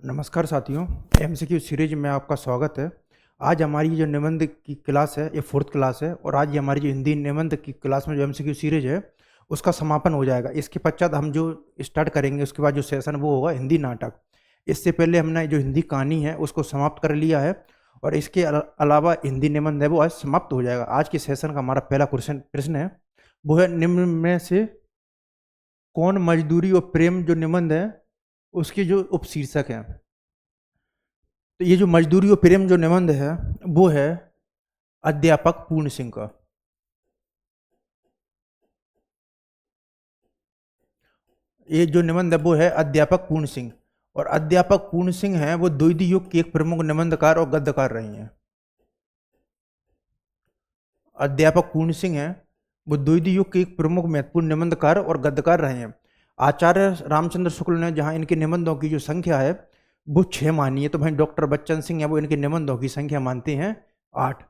नमस्कार साथियों, MCQ series में आपका स्वागत है। आज हमारी जो निबंध की क्लास है ये फोर्थ क्लास है और आज ये हमारी जो हिंदी निबंध की क्लास में जो एमसीक्यू सीरीज है उसका समापन हो जाएगा। इसके पश्चात हम जो स्टार्ट करेंगे उसके बाद जो सेशन वो होगा हिंदी नाटक। इससे पहले हमने जो हिंदी कहानी है उसको समाप्त कर लिया है और इसके अलावा हिंदी निबंध है वो आज समाप्त हो जाएगा। आज के सेशन का हमारा पहला प्रश्न है, वो है निम्न में से कौन मजदूरी और प्रेम जो निबंध है उसकी जो उपशीर्षक है। तो ये जो मजदूरी और प्रेम जो निबंध है वो है अध्यापक पूर्ण सिंह का। ये जो निबंध है वो है अध्यापक पूर्ण सिंह और अध्यापक पूर्ण सिंह है वो द्वितीय युग के एक प्रमुख निबंधकार और गद्यकार रहे हैं। अध्यापक पूर्ण सिंह है वो द्वितीय युग के एक प्रमुख महत्वपूर्ण निबंधकार और गद्यकार रहे हैं। आचार्य रामचंद्र शुक्ल ने जहाँ इनके निबंधों की जो संख्या है वो 6 मानी है, तो भाई डॉक्टर बच्चन सिंह है वो इनके निबंधों की संख्या मानते हैं 8।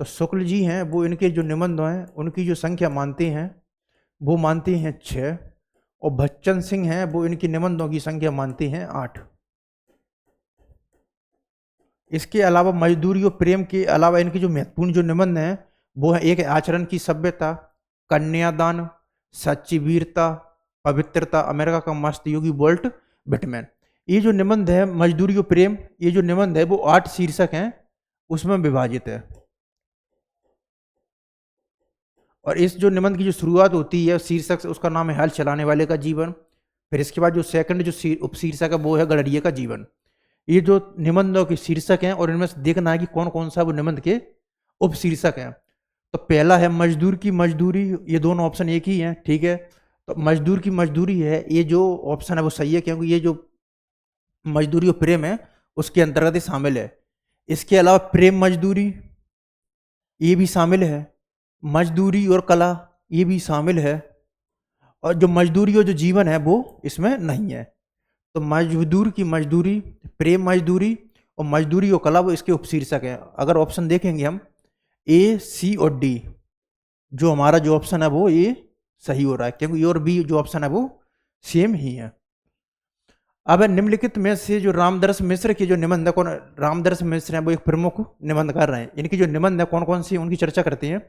तो शुक्ल जी हैं वो इनके जो निबंध हैं उनकी जो संख्या मानते हैं वो मानते हैं 6 और बच्चन सिंह हैं वो इनके निबंधों की संख्या मानते हैं 8। इसके अलावा मजदूरी और प्रेम के अलावा इनके जो महत्वपूर्ण जो निबंध हैं वो है, एक है आचरण की सभ्यता, कन्यादान, सच्ची वीरता, पवित्रता, अमेरिका का मस्त योगी वोल्ट विटमैन। ये जो निबंध है मजदूरी और प्रेम, ये जो निबंध है वो 8 शीर्षक हैं उसमें विभाजित है। और इस जो निबंध की जो शुरुआत होती है शीर्षक से उसका नाम है हल चलाने वाले का जीवन। फिर इसके बाद जो सेकंड जो उपशीर्षक है वो है गडरिये का जीवन। ये जो निबंधों के शीर्षक हैं और इनमें से देखना है कि कौन कौन सा वो निबंध के उपशीर्षक हैं। तो पहला है मजदूर की मजदूरी, ये दोनों ऑप्शन एक ही हैं, ठीक है। तो मजदूर की मजदूरी है, ये जो ऑप्शन है वो सही है क्योंकि ये जो मजदूरी और प्रेम है उसके अंतर्गत ही शामिल है। इसके अलावा प्रेम मजदूरी ये भी शामिल है, मजदूरी और कला ये भी शामिल है और जो मजदूरी और जो जीवन है वो इसमें नहीं है। तो मजदूर की मजदूरी, प्रेम मजदूरी और मजदूरी और कला वो इसके उपशीर्षक है। अगर ऑप्शन देखेंगे हम ए, सी और डी, जो हमारा जो ऑप्शन है वो ये सही हो रहा है क्योंकि ए और बी जो ऑप्शन है वो सेम ही है। अब निम्नलिखित में से जो रामदर्श मिश्र के जो निबंध है, कौन रामदर्श मिश्र है वो एक प्रमुख निबंधकार रहे हैं। इनकी जो निबंध है कौन कौन सी उनकी चर्चा करते हैं।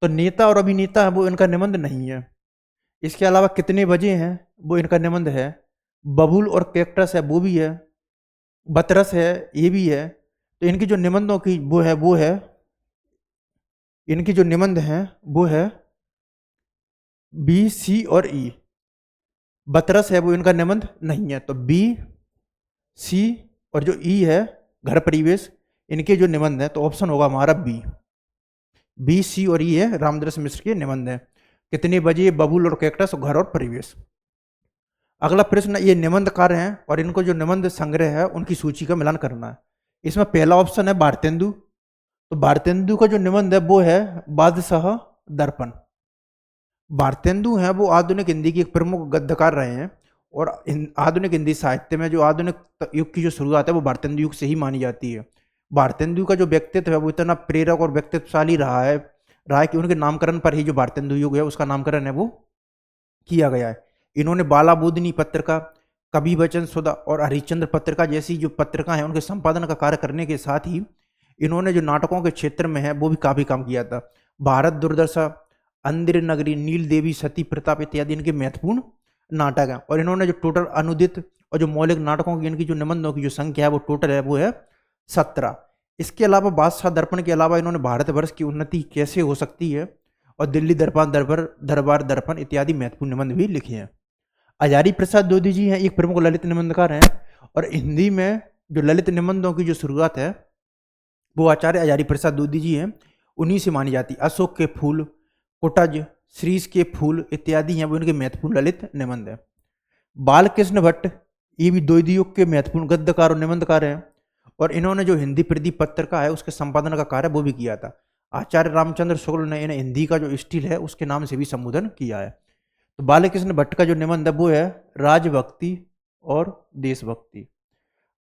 तो नेता और अभिनेता है वो इनका निबंध नहीं है। इसके अलावा कितने बजे हैं वो इनका निबंध है। बबूल और कैक्टस है वो भी है, बतरस है ये भी है। तो इनकी जो निबंधों की वो है इनकी जो निबंध हैं वो है बी, सी और ई। बतरस है वो इनका निबंध नहीं है। तो बी, सी और जो ई है घर परिवेश, इनके जो निबंध है तो ऑप्शन होगा हमारा बी। बी, सी और ई है रामदर्श मिश्र के निबंध है। कितने बजे, बबूल और कैक्टस, घर और परिवेश। अगला प्रश्न, ये निबंधकार हैं और इनको जो निबंध संग्रह है उनकी सूची का मिलान करना है। इसमें पहला ऑप्शन है भारतेंदु। तो भारतेंदु का जो निबंध है वो है बादशाह दर्पण। भारतेंदु हैं वो आधुनिक हिंदी की एक प्रमुख गद्यकार रहे हैं और आधुनिक हिंदी साहित्य में जो आधुनिक युग की जो शुरुआत है वो भारतेंदु युग से ही मानी जाती है। भारतेंदु का जो व्यक्तित्व है वो इतना प्रेरक और व्यक्तित्वशाली रहा है कि उनके नामकरण पर ही जो भारतेंदु युग है उसका नामकरण है वो किया गया है। इन्होंने बालाबोधिनी पत्रिका, कवि वचन सुधा और हरिश्चंद्र पत्रिका जैसी जो पत्रिका हैं उनके संपादन का कार्य करने के साथ ही इन्होंने जो नाटकों के क्षेत्र में है वो भी काफी काम किया था। भारत दुर्दशा, अंदिर नगरी, नील देवी, सती प्रताप इत्यादि इनके महत्वपूर्ण नाटक हैं। और इन्होंने जो टोटल अनुदित और जो मौलिक नाटकों की इनकी जो निबंधों की जो संख्या है वो टोटल है वो है 17। इसके अलावा बादशाह दर्पण के अलावा इन्होंने भारतवर्ष की उन्नति कैसे हो सकती है और दिल्ली दरबार दर्पण इत्यादि महत्वपूर्ण निबंध भी लिखे हैं। हजारी प्रसाद द्विवेदी जी हैं एक प्रमुख ललित निबंधकार हैं और हिंदी में जो ललित निबंधों की जो शुरुआत है वो आचार्य हजारी प्रसाद द्विवेदी जी हैं, उन्हीं से मानी जाती है। अशोक के फूल, कुटज, श्रीष के फूल इत्यादि हैं वो इनके महत्वपूर्ण ललित निबंध है। बालकृष्ण भट्ट ये भी द्वितीय युग के महत्वपूर्ण गद्यकार और निबंधकार हैं और इन्होंने जो हिंदी प्रदीप पत्रिका है उसके संपादन का कार्य वो भी किया था। आचार्य रामचंद्र शुक्ल ने इन्हें हिंदी का जो स्टील है उसके नाम से भी संबोधन किया है। तो बालकृष्ण भट्ट का जो निबंध है वो है राजभक्ति और देशभक्ति।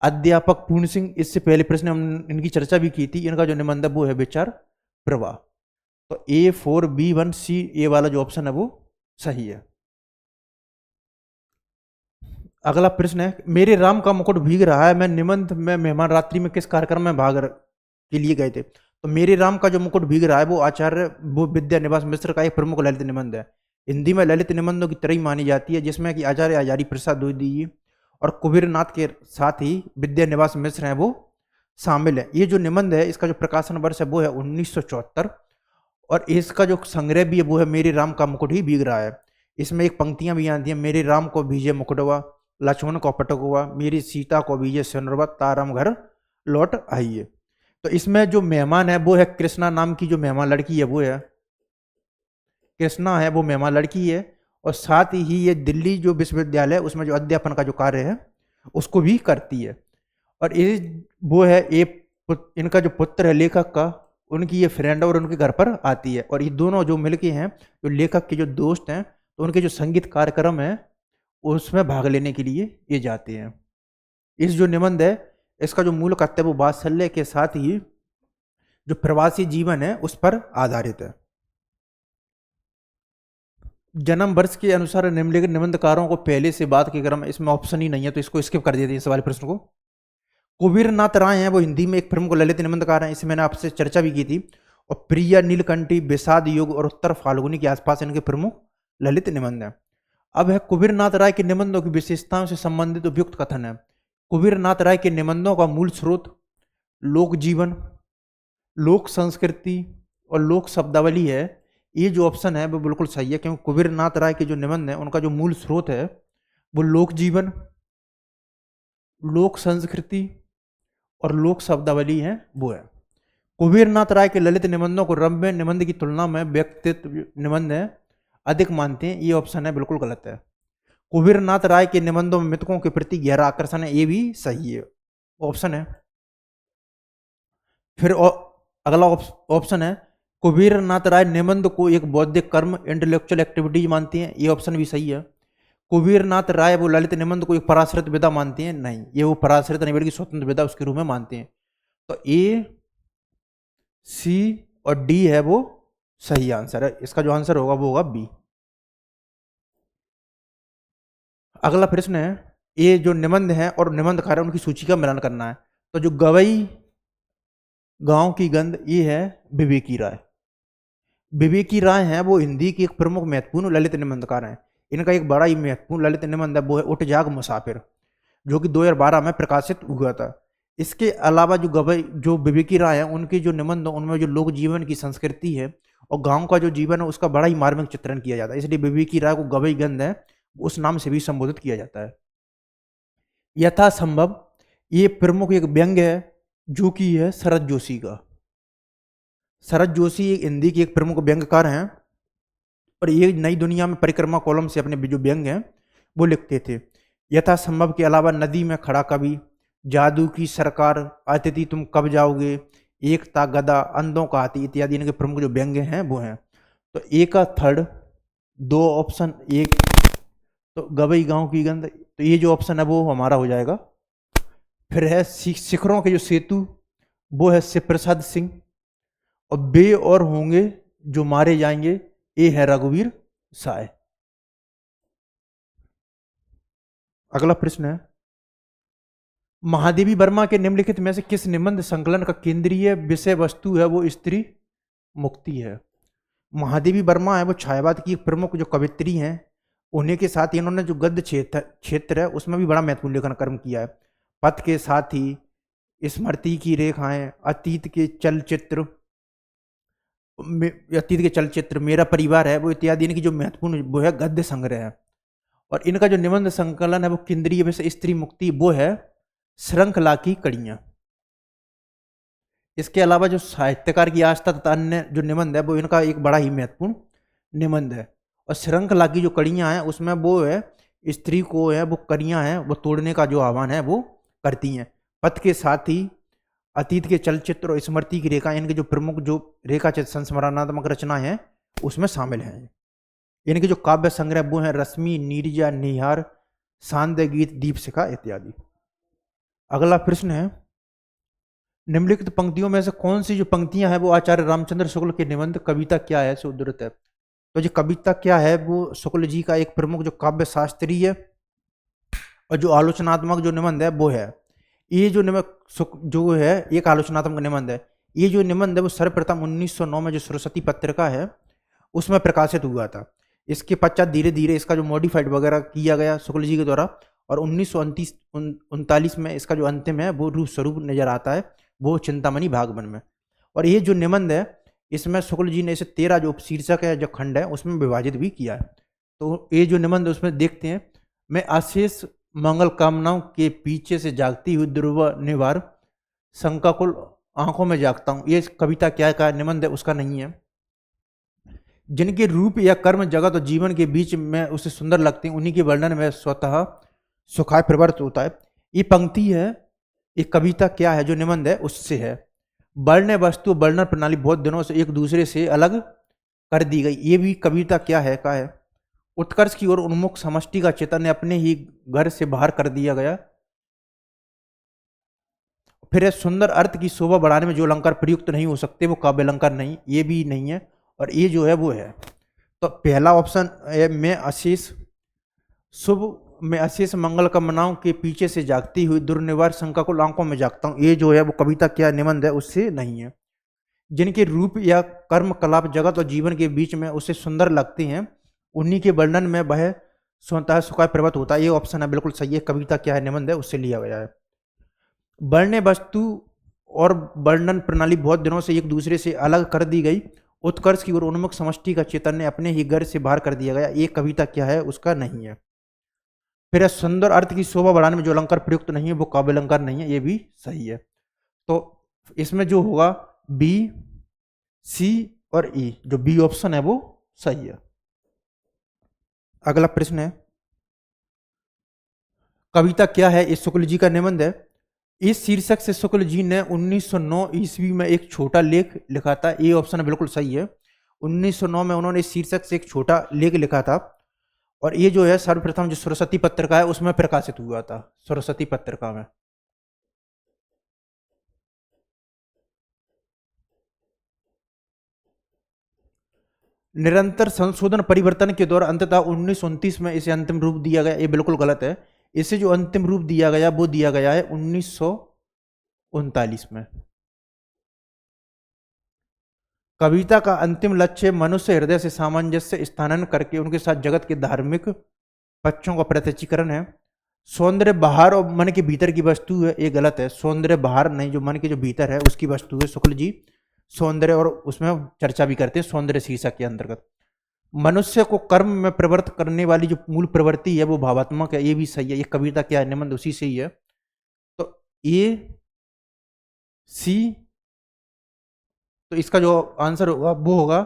अध्यापक पूर्ण सिंह, इससे पहले प्रश्न हम इनकी चर्चा भी की थी, इनका जो निबंध है वो है विचार प्रवाह। तो A4B1C ये वाला जो ऑप्शन है वो सही है। अगला प्रश्न है, मेरे राम का मुकुट भीग रहा है, मैं निबंध में मेहमान रात्रि में किस कार्यक्रम में के लिए गए थे। तो मेरे राम का जो मुकुट भीग रहा है वो आचार्य वो विद्या निवास मिश्र का एक प्रमुख ललित निबंध है। हिंदी में ललित निबंधों की तरह मानी जाती है, जिसमें कि आचार्य हजारी प्रसाद द्विवेदी और कुबेरनाथ के साथ ही विद्या निवास मिश्र हैं वो शामिल है। ये जो निबंध है इसका जो प्रकाशन वर्ष है वो है 1974 और इसका जो संग्रह भी है वो है मेरे राम का मुकुट ही भीग रहा है। इसमें एक पंक्तियां भी आती हैं, मेरे राम को भीजे मुकुटवा, लक्ष्मण को पटकुआ, मेरी सीता को भीजे सिनुरवा, तारम घर लौट आइए। तो इसमें जो मेहमान है वो है कृष्णा नाम की जो मेहमान लड़की है वो है कृष्णा है, वो मेहमान लड़की है। और साथ ही ये दिल्ली जो विश्वविद्यालय उसमें जो अध्यापन का जो कार्य है उसको भी करती है। और ये वो है इनका जो पुत्र है लेखक का, उनकी ये फ्रेंड और उनके घर पर आती है और ये दोनों जो मिलके हैं जो लेखक के जो दोस्त हैं, तो उनके जो संगीत कार्यक्रम है उसमें भाग लेने के लिए ये जाते हैं। इस जो निबंध है इसका जो मूल कथ्य है वो वात्सल्य के साथ ही जो प्रवासी जीवन है उस पर आधारित है। जन्म वर्ष के अनुसार निम्नलिखित निबंधकारों को पहले से बाद के क्रम, इसमें ऑप्शन ही नहीं है तो इसको स्किप कर देते हैं इस वाले प्रश्न को। कुबेरनाथ राय हैं वो हिंदी में एक प्रमुख ललित निबंधकार हैं, इसे मैंने आपसे चर्चा भी की थी। और प्रिया नीलकंठी, विषाद युग और उत्तर फाल्गुनी के आसपास इनके प्रमुख ललित निबंध हैं। अब है कुबेरनाथ राय के निबंधों की विशेषताओं से संबंधित उपयुक्त कथन है। कुबेरनाथ राय के निबंधों का मूल स्रोत लोक जीवन, लोक संस्कृति और लोक शब्दावली है। ये जो ऑप्शन है वो बिल्कुल सही है, क्योंकि कुबेरनाथ राय के जो निबंध है उनका जो मूल स्रोत है वो लोक जीवन, लोक संस्कृति और लोक शब्दावली है वो है। कुबेरनाथ राय के ललित निबंधों को रम्य निबंध की तुलना में व्यक्तित्व निबंध है अधिक मानते हैं, ये ऑप्शन है बिल्कुल गलत है। कुबेरनाथ राय के निबंधों में मृतकों के प्रति गहरा आकर्षण है, ये भी सही है, ऑप्शन है। फिर अगला ऑप्शन है कुबेरनाथ राय निबंध को एक बौद्धिक कर्म इंटेलेक्चुअल एक्टिविटीज मानते हैं, ये ऑप्शन भी सही है। कुबेरनाथ राय वो ललित निबंध को एक पराश्रित विधा मानते हैं, नहीं, ये वो पराश्रित नहीं बल्कि स्वतंत्र विधा उसके रूप में मानते हैं। तो ए, सी और डी है वो सही आंसर है, इसका जो आंसर होगा वो होगा बी। अगला प्रश्न है, ये जो निबंध है और निबंधकार है उनकी सूची का मिलान करना है। तो जो गवई गांव की गंध ये है विवेकी राय। विवेकी राय हैं वो हिंदी की एक प्रमुख महत्वपूर्ण ललित निबंधकार हैं। इनका एक बड़ा ही महत्वपूर्ण ललित निबंध है वो है उठ जाग मुसाफिर, जो कि 2012 में प्रकाशित हुआ था। इसके अलावा जो गवई जो विवेकी राय है उनके जो निबंध उनमें जो लोक जीवन की संस्कृति है और गांव का जो जीवन है उसका बड़ा ही मार्मिक चित्रण किया जाता है, इसलिए विवेकी राय को गवई गंध है उस नाम से भी संबोधित किया जाता है। यथासंभव ये प्रमुख एक व्यंग है जो कि है शरद जोशी का। शरद जोशी हिंदी की एक प्रमुख व्यंग्यकार हैं और ये नई दुनिया में परिक्रमा कॉलम से अपने जो व्यंग हैं वो लिखते थे। यथासंभव के अलावा नदी में खड़ा कवि, जादू की सरकार, अतिथि तुम कब जाओगे, एकता गदा, अंधों का हाथी इत्यादि इनके प्रमुख जो व्यंग्य हैं वो हैं। तो ए का थर्ड, दो ऑप्शन, एक तो गवई गांव की गंध, तो ये जो ऑप्शन है वो हमारा हो जाएगा। फिर है शिखरों के जो सेतु वो है शिव प्रसाद सिंह, और बे और होंगे जो मारे जाएंगे ये है रघुवीर साय। अगला प्रश्न है, महादेवी वर्मा के निम्नलिखित में से किस निबंध संकलन का केंद्रीय विषय वस्तु है वो स्त्री मुक्ति है। महादेवी वर्मा है वो छायावाद की प्रमुख जो कवित्री हैं, उन्हीं के साथ ही इन्होंने जो गद्य क्षेत्र है उसमें भी बड़ा महत्वपूर्ण लेखन कर्म किया है। पथ के साथ ही, स्मृति की रेखाएं, अतीत के चलचित्र, मेरा परिवार है वो इत्यादि इनकी जो महत्वपूर्ण वो है गद्य संग्रह है। और इनका जो निबंध संकलन है वो केंद्रीय विषय स्त्री मुक्ति वो है श्रृंखला की कड़ियां। इसके अलावा जो साहित्यकार की आस्था तथा अन्य जो निबंध है वो इनका एक बड़ा ही महत्वपूर्ण निबंध है। और श्रृंखला की जो कड़ियां हैं उसमें वो है स्त्री को है वो कड़ियां हैं वो तोड़ने का जो आह्वान है वो करती हैं। पथ के साथ ही, अतीत के चलचित्र और स्मृति की रेखा इनके जो प्रमुख जो रेखा संस्मरणात्मक रचनाएं हैं उसमें शामिल हैं। इनके जो काव्य संग्रह वो हैं रश्मि, नीरजा, निहार, सांध्य गीत, दीपशिखा इत्यादि। अगला प्रश्न है, निम्नलिखित पंक्तियों में से कौन सी जो पंक्तियां हैं वो आचार्य रामचंद्र शुक्ल के निबंध कविता क्या है से उद्धृत है। तो जो कविता क्या है वो शुक्ल जी का एक प्रमुख जो काव्य शास्त्री है और जो आलोचनात्मक जो निबंध है वो है। ये जो जो है एक आलोचनात्मक निबंध है। ये जो निबंध है वो सर्वप्रथम 1909 में जो सरस्वती पत्रिका है उसमें प्रकाशित हुआ था। इसके पश्चात धीरे धीरे इसका जो मॉडिफाइड वगैरह किया गया शुक्ल जी के द्वारा, और 1939 में इसका जो अंतिम है वो रूप स्वरूप नजर आता है, वो चिंतामणि भागवन में। और ये जो निबंध है इसमें शुक्ल जी ने इसे 13 जो उपशीर्षक है, जो खंड है, उसमें विभाजित भी किया है। तो ये जो निबंध उसमें देखते हैं, मैं अशेष मंगल कामनाओं के पीछे से जागती हुई ध्रुव निवार शंकाकुल आंखों में जागता हूँ। ये कविता क्या का निबंध है उसका नहीं है। जिनके रूप या कर्म जगत और जीवन के बीच में उसे सुंदर लगते हैं, उन्हीं के वर्णन में स्वतः सुखाय प्रवृत्त होता है। ये पंक्ति है, ये कविता क्या है जो निबंध है उससे है। वर्ण वस्तु वर्णन प्रणाली बहुत दिनों से एक दूसरे से अलग कर दी गई। ये भी कविता क्या है का है। उत्कर्ष की ओर उन्मुख समष्टि का चेतन अपने ही घर से बाहर कर दिया गया। फिर सुंदर अर्थ की शोभा बढ़ाने में जो अलंकार प्रयुक्त नहीं हो सकते वो काव्य अलंकार नहीं, ये भी नहीं है। और ये जो है वो है। तो पहला ऑप्शन है, मैं अशेष शुभ में अशेष मंगल कामनाओं के पीछे से जागती हुई दुर्निवार शंका को आंखों में जागता हूँ, ये जो है वो कविता क्या निबंध है उससे नहीं है। जिनके रूप या कर्म कलाप जगत और जीवन के बीच में उसे सुंदर लगते हैं, उन्हीं के वर्णन में वह स्वतः सुखाय प्रवृत्त होता है, ये ऑप्शन है बिल्कुल सही है। कविता क्या है निबंध है उससे लिया गया है। वर्ण वस्तु और वर्णन प्रणाली बहुत दिनों से एक दूसरे से अलग कर दी गई। उत्कर्ष की ओर उन्मुख समष्टि का चेतन अपने ही घर से बाहर कर दिया गया, ये कविता क्या है उसका नहीं है। फिर सुंदर अर्थ की शोभा बढ़ाने में जो अलंकार प्रयुक्त नहीं है वो काव्य अलंकार नहीं है, ये भी सही है। तो इसमें जो होगा बी, सी और ई, जो बी ऑप्शन है वो सही है। अगला प्रश्न है, कविता क्या है ये शुक्ल जी का निबंध है। इस शीर्षक से शुक्ल जी ने 1909 ईस्वी में एक छोटा लेख लिखा था, ये ऑप्शन बिल्कुल सही है। 1909 में उन्होंने इस शीर्षक से एक छोटा लेख लिखा था, और ये जो है सर्वप्रथम जो सरस्वती पत्रिका है उसमें प्रकाशित हुआ था, सरस्वती पत्रिका में। निरंतर संशोधन परिवर्तन के दौरान अंततः 1929 में इसे अंतिम रूप दिया गया, ये बिल्कुल गलत है। इसे जो अंतिम रूप दिया गया वो दिया गया है 1939 में। कविता का अंतिम लक्ष्य मनुष्य हृदय से सामंजस्य स्थानन करके उनके साथ जगत के धार्मिक पक्षों का प्रत्यक्षीकरण है। सौंदर्य बाहर और मन के भीतर की वस्तु है, ये गलत है। सौंदर्य बाहर नहीं, जो मन के जो भीतर है उसकी वस्तु है। शुक्ल जी सौंदर्य और उसमें चर्चा भी करते हैं सौंदर्य शीर्षक के अंतर्गत। मनुष्य को कर्म में प्रवृत्त करने वाली जो मूल प्रवृत्ति है वो भावात्मक है, ये भी सही है। ये कविता क्या है निबंध उसी से ही है। तो ए, सी, तो इसका जो आंसर होगा वो होगा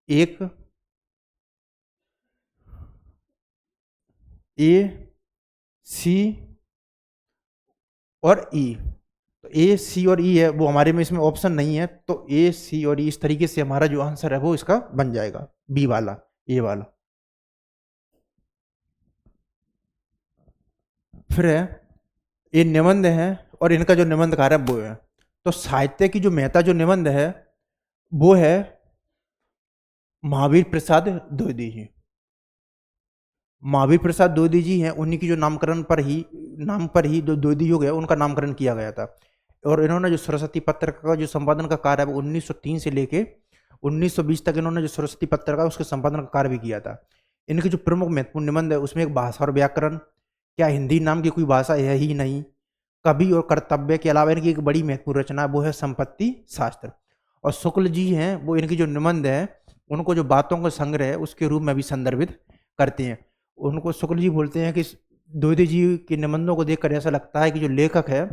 एक, ए, सी और ई। तो ए, सी और ई है वो हमारे में इसमें ऑप्शन नहीं है, तो ए, सी और ई इस तरीके से हमारा जो आंसर है वो इसका बन जाएगा, बी वाला, ए वाला। फिर है, ये निबंध है और इनका जो निबंधकार है वो है। तो साहित्य की जो मेहता जो निबंध है वो है महावीर प्रसाद द्विवेदी जी। महावीर प्रसाद द्विवेदी जी हैं, उन्हीं की जो नाम पर ही जो द्विवेदी युग है उनका नामकरण किया गया था। और इन्होंने जो सरस्वती पत्रिका का जो संपादन का कार्य है वो 1903 से लेके 1920 तक इन्होंने जो सरस्वती पत्रिका उसके संपादन का कार्य भी किया था। इनके जो प्रमुख महत्वपूर्ण निबंध है उसमें एक भाषा और व्याकरण, क्या हिंदी नाम की कोई भाषा है ही नहीं, कवि और कर्तव्य के अलावा इनकी एक बड़ी महत्वपूर्ण रचना वो है संपत्ति शास्त्र। और शुक्ल जी हैं वो इनकी जो निबंध है उनको जो बातों का संग्रह है उसके रूप में भी संदर्भित करते हैं। उनको शुक्ल जी बोलते हैं कि द्विवेदी जी के निबंधों को देखकर ऐसा लगता है कि जो लेखक है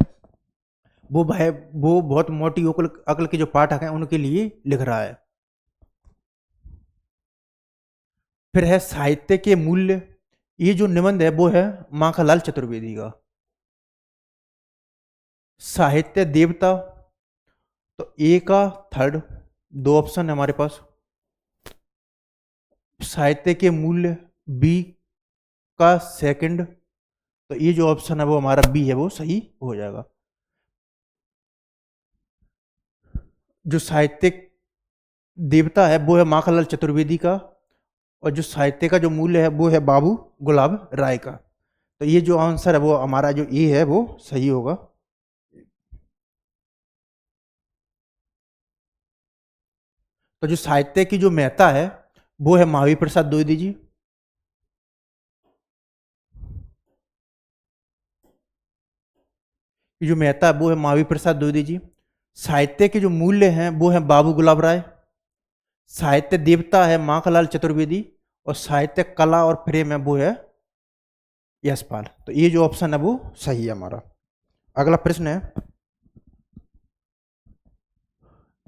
वो बहुत मोटी अकल के जो पाठक हैं उनके लिए लिख रहा है। फिर है साहित्य के मूल्य, ये जो निबंध है वो है माखनलाल चतुर्वेदी का। साहित्य देवता, तो ए का थर्ड, दो ऑप्शन है हमारे पास। साहित्य के मूल्य बी का सेकंड, तो ये जो ऑप्शन है वो हमारा बी है वो सही हो जाएगा। जो साहित्यिक देवता है वो है माखनलाल चतुर्वेदी का, और जो साहित्य का जो मूल्य है वो है बाबू गुलाब राय का। तो ये जो आंसर है वो हमारा जो ए है वो सही होगा। तो जो साहित्य की जो महत्ता है वो है महावीर प्रसाद द्विवेदी जी। की जो महत्ता है वो है महावीर प्रसाद द्विवेदी जी। साहित्य के जो मूल्य हैं वो है बाबू गुलाब राय। साहित्य देवता है माखनलाल चतुर्वेदी। और साहित्य कला और प्रेम है वो है यशपाल। तो ये जो ऑप्शन है वो सही है हमारा। अगला प्रश्न है,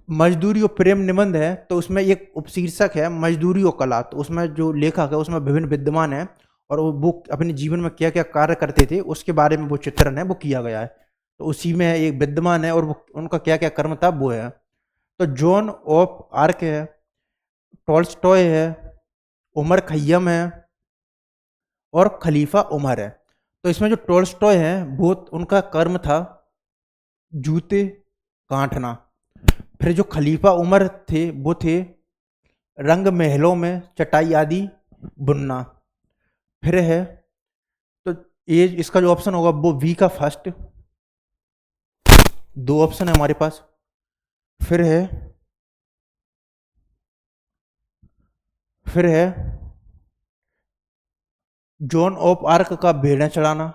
मजदूरी और प्रेम निबंध है तो उसमें एक उपशीर्षक है मजदूरी और कला। तो उसमें जो लेखक है उसमें विभिन्न विद्यमान है और वो अपने जीवन में क्या क्या कार्य करते थे उसके बारे में वो चित्रण है वो किया गया है। तो उसी में एक विद्यमान है और वो उनका क्या क्या कर्म था वो है। तो जॉन ऑफ आर्क है, टॉल्स्टॉय है, उमर खय्यम है और खलीफा उमर है। तो इसमें जो टॉल्स्टॉय है वो उनका कर्म था जूते गांठना। फिर जो खलीफा उमर थे वो थे रंग महलों में चटाई आदि बुनना। फिर है तो ये इसका जो ऑप्शन होगा वो बी का फर्स्ट। दो ऑप्शन है हमारे पास। फिर है फिर है जॉन ऑफ आर्क का भेड़ें चढ़ाना।